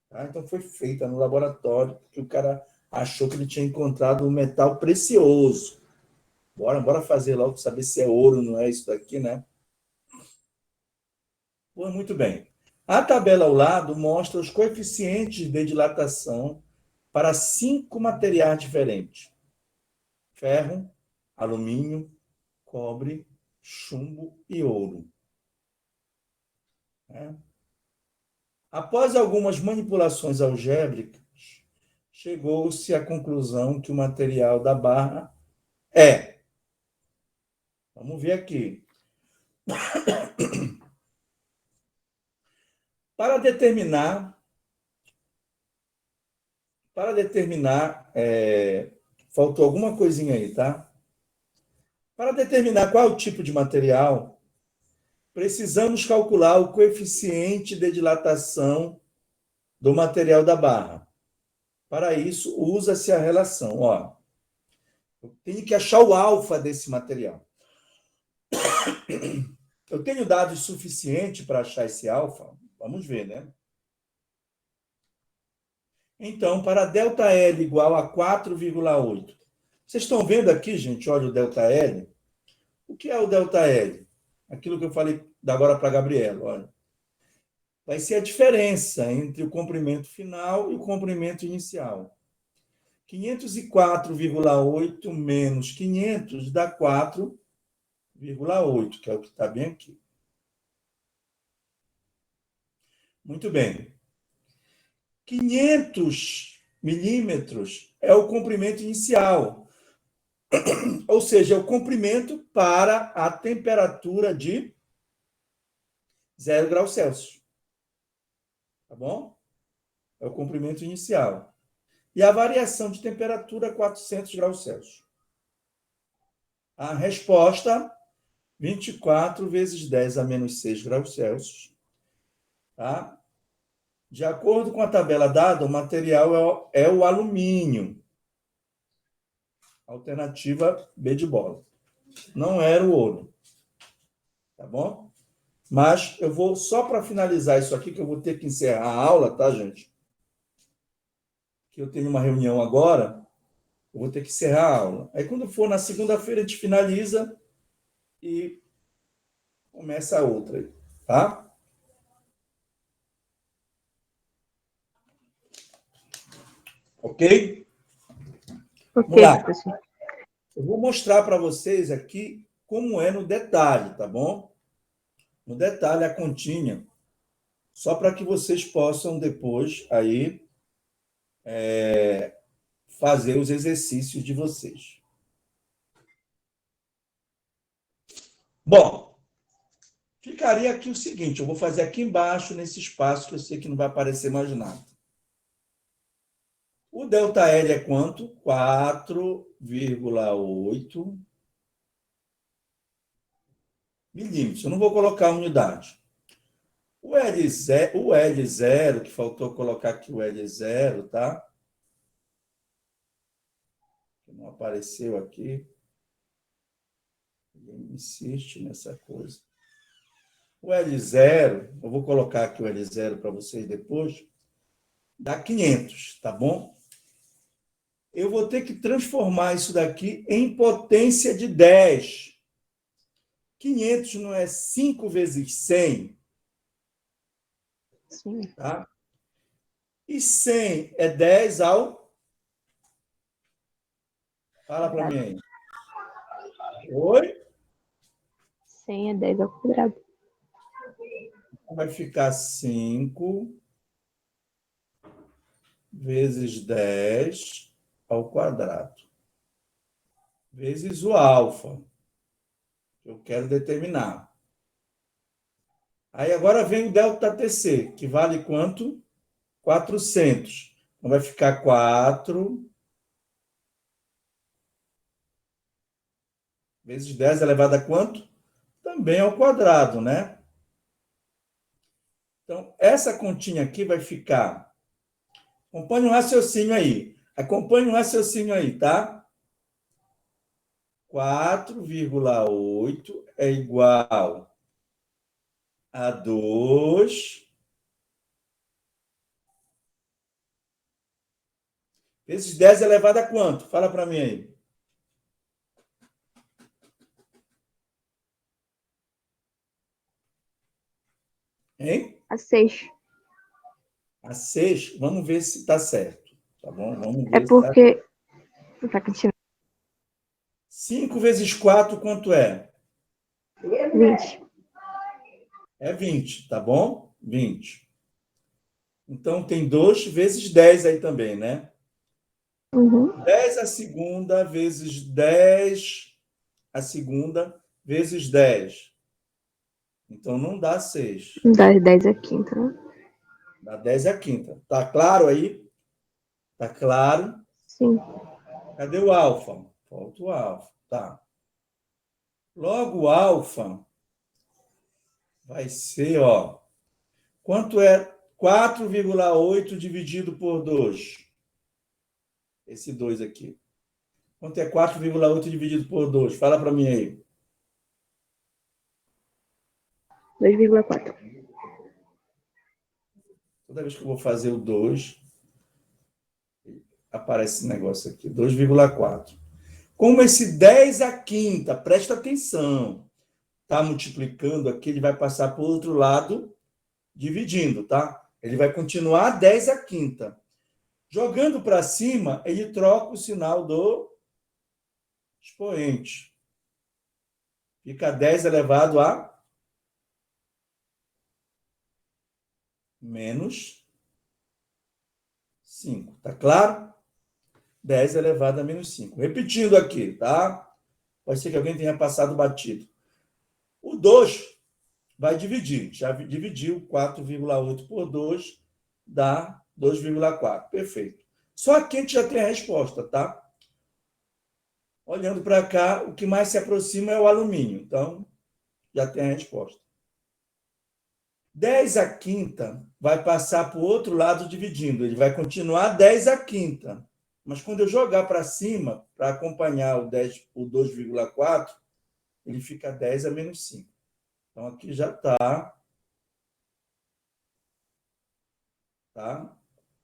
Tá? Então, foi feita no laboratório, porque o cara achou que ele tinha encontrado um metal precioso. Bora fazer logo, saber se é ouro, não é isso daqui, né? Pô, muito bem. A tabela ao lado mostra os coeficientes de dilatação para 5 materiais diferentes: ferro, alumínio, cobre, chumbo e ouro. Após algumas manipulações algébricas, chegou-se à conclusão que o material da barra é... Vamos ver aqui. Para determinar, faltou alguma coisinha aí, tá? Para determinar qual é o tipo de material, precisamos calcular o coeficiente de dilatação do material da barra. Para isso, usa-se a relação. Ó, eu tenho que achar o alfa desse material. Eu tenho dados suficientes para achar esse alfa? Vamos ver, né? Então, para ΔL igual a 4,8. Vocês estão vendo aqui, gente? Olha o ΔL. O que é o ΔL? Aquilo que eu falei agora para a Gabriela. Olha. Vai ser a diferença entre o comprimento final e o comprimento inicial. 504,8 menos 500 dá 4,8, que é o que está bem aqui. Muito bem. 500 milímetros é o comprimento inicial. Ou seja, é o comprimento para a temperatura de 0 graus Celsius. Tá bom? É o comprimento inicial. E a variação de temperatura, 400 graus Celsius. A resposta, 24 vezes 10 a menos 6 graus Celsius. Tá? De acordo com a tabela dada, o material é o alumínio. Alternativa B de bola. Não era o ouro. Tá bom? Mas eu vou, só para finalizar isso aqui, que eu vou ter que encerrar a aula, tá, gente? Que eu tenho uma reunião agora, eu vou ter que encerrar a aula. Aí, quando for na segunda-feira, a gente finaliza e começa a outra, tá? Ok?
Ok,
Vamos lá.
professor.
Eu vou mostrar para vocês aqui como é no detalhe, tá bom? No detalhe, a continha, só para que vocês possam depois aí fazer os exercícios de vocês. Bom, ficaria aqui o seguinte, eu vou fazer aqui embaixo, nesse espaço, que eu sei que não vai aparecer mais nada. O ΔL é quanto? 4,8 milímetros. Eu não vou colocar a unidade. O L0, que faltou colocar aqui o L0, tá? Não apareceu aqui. Ninguém insiste nessa coisa. O L0, eu vou colocar aqui o L0 para vocês depois, dá 500, tá bom? Eu vou ter que transformar isso daqui em potência de 10. 500 não é 5 vezes 100?
Sim.
Tá? E 100 é 10 ao... Fala para mim aí. Oi?
100 é 10 ao quadrado.
Vai ficar 5 vezes 10 ao quadrado. Vezes o alfa. Eu quero determinar. Aí agora vem o ΔTc, que vale quanto? 400. Então vai ficar 4 vezes 10 elevado a quanto? Também ao quadrado, né? Então, essa continha aqui vai ficar... Acompanhe o raciocínio aí. Acompanhe o raciocínio aí, tá? 4,8 é igual a 2 vezes 10 elevado a quanto? Fala para mim aí. Hein?
A 6.
A 6, vamos ver se está certo. Tá bom? Vamos
É
ver se está...
porque... Vai continuar.
5 vezes 4, quanto é?
20.
É 20, tá bom? 20. Então, tem 2 vezes 10 aí também, né?
Uhum.
10 a segunda vezes 10 a segunda vezes 10. Então, não dá 6.
Das 10 à quinta, né?
Dá 10 a quinta. Tá claro aí? Tá claro?
Sim.
Cadê o alfa? Falta o alfa. Tá. Logo, o alfa vai ser, ó... Quanto é 4,8 dividido por 2? Esse 2 aqui. Quanto é 4,8 dividido por 2? Fala para mim aí.
2,4.
Toda vez que eu vou fazer o 2, aparece esse negócio aqui, 2,4. Como esse 10 à quinta, presta atenção, está multiplicando aqui, ele vai passar para o outro lado, dividindo, tá? Ele vai continuar 10 à quinta. Jogando para cima, ele troca o sinal do expoente. Fica 10 elevado a menos 5. Tá claro? 10 elevado a menos 5. Repetindo aqui, tá? Pode ser que alguém tenha passado batido. O 2 vai dividir. Já dividiu 4,8 por 2, dá 2,4. Perfeito. Só aqui a gente já tem a resposta, tá? Olhando para cá, o que mais se aproxima é o alumínio. Então, já tem a resposta. 10 à quinta vai passar para o outro lado dividindo. Ele vai continuar 10 à quinta. Mas quando eu jogar para cima, para acompanhar o 2,4, ele fica 10 a menos 5. Então, aqui já está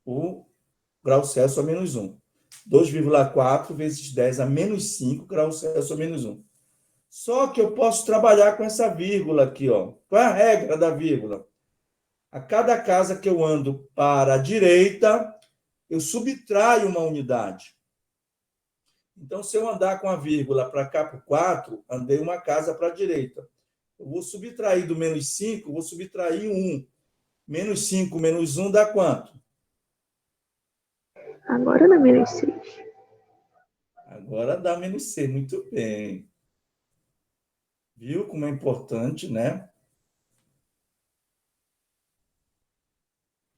o grau Celsius a menos 1. 2,4 vezes 10 a menos 5 graus Celsius a menos 1. Só que eu posso trabalhar com essa vírgula aqui, ó. Qual é a regra da vírgula? A cada casa que eu ando para a direita, eu subtraio uma unidade. Então, se eu andar com a vírgula para cá, para o 4, andei uma casa para a direita. Eu vou subtrair do menos 5, vou subtrair 1. Menos 5 menos 1 dá quanto?
Agora dá menos 6.
Agora dá menos 6. Muito bem. Viu como é importante, né?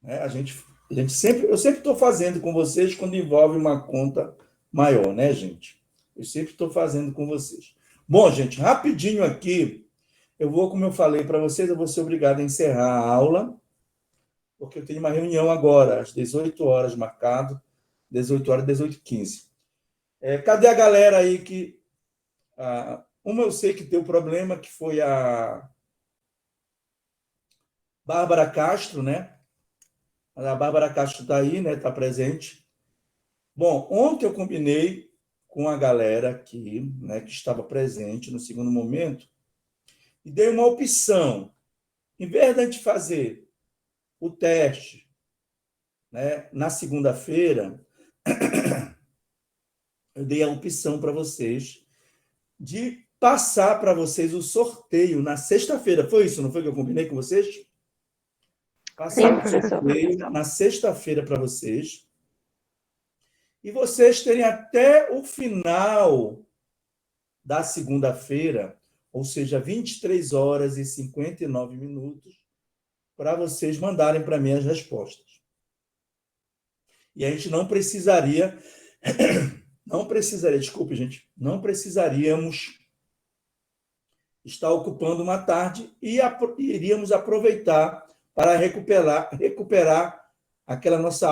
Eu sempre estou fazendo com vocês quando envolve uma conta maior, né, gente? Eu sempre estou fazendo com vocês. Bom, gente, rapidinho aqui, como eu falei para vocês, eu vou ser obrigado a encerrar a aula, porque eu tenho uma reunião agora, às 18 horas marcado, 18 horas, 18h15. Cadê a galera aí que... Uma eu sei que tem o problema, que foi a Bárbara Castro, né? A Bárbara Castro está aí, né? Está presente. Bom, ontem eu combinei com a galera aqui, né, que estava presente no segundo momento, e dei uma opção. Em vez de a gente fazer o teste, né, na segunda-feira, eu dei a opção para vocês de passar para vocês o sorteio na sexta-feira. Foi isso, não foi que eu combinei com vocês? Passar o sorteio na sexta-feira para vocês. E vocês terem até o final da segunda-feira, ou seja, 23 horas e 59 minutos, para vocês mandarem para mim as respostas. E a gente não precisaríamos, estar ocupando uma tarde e iríamos aproveitar para recuperar aquela nossa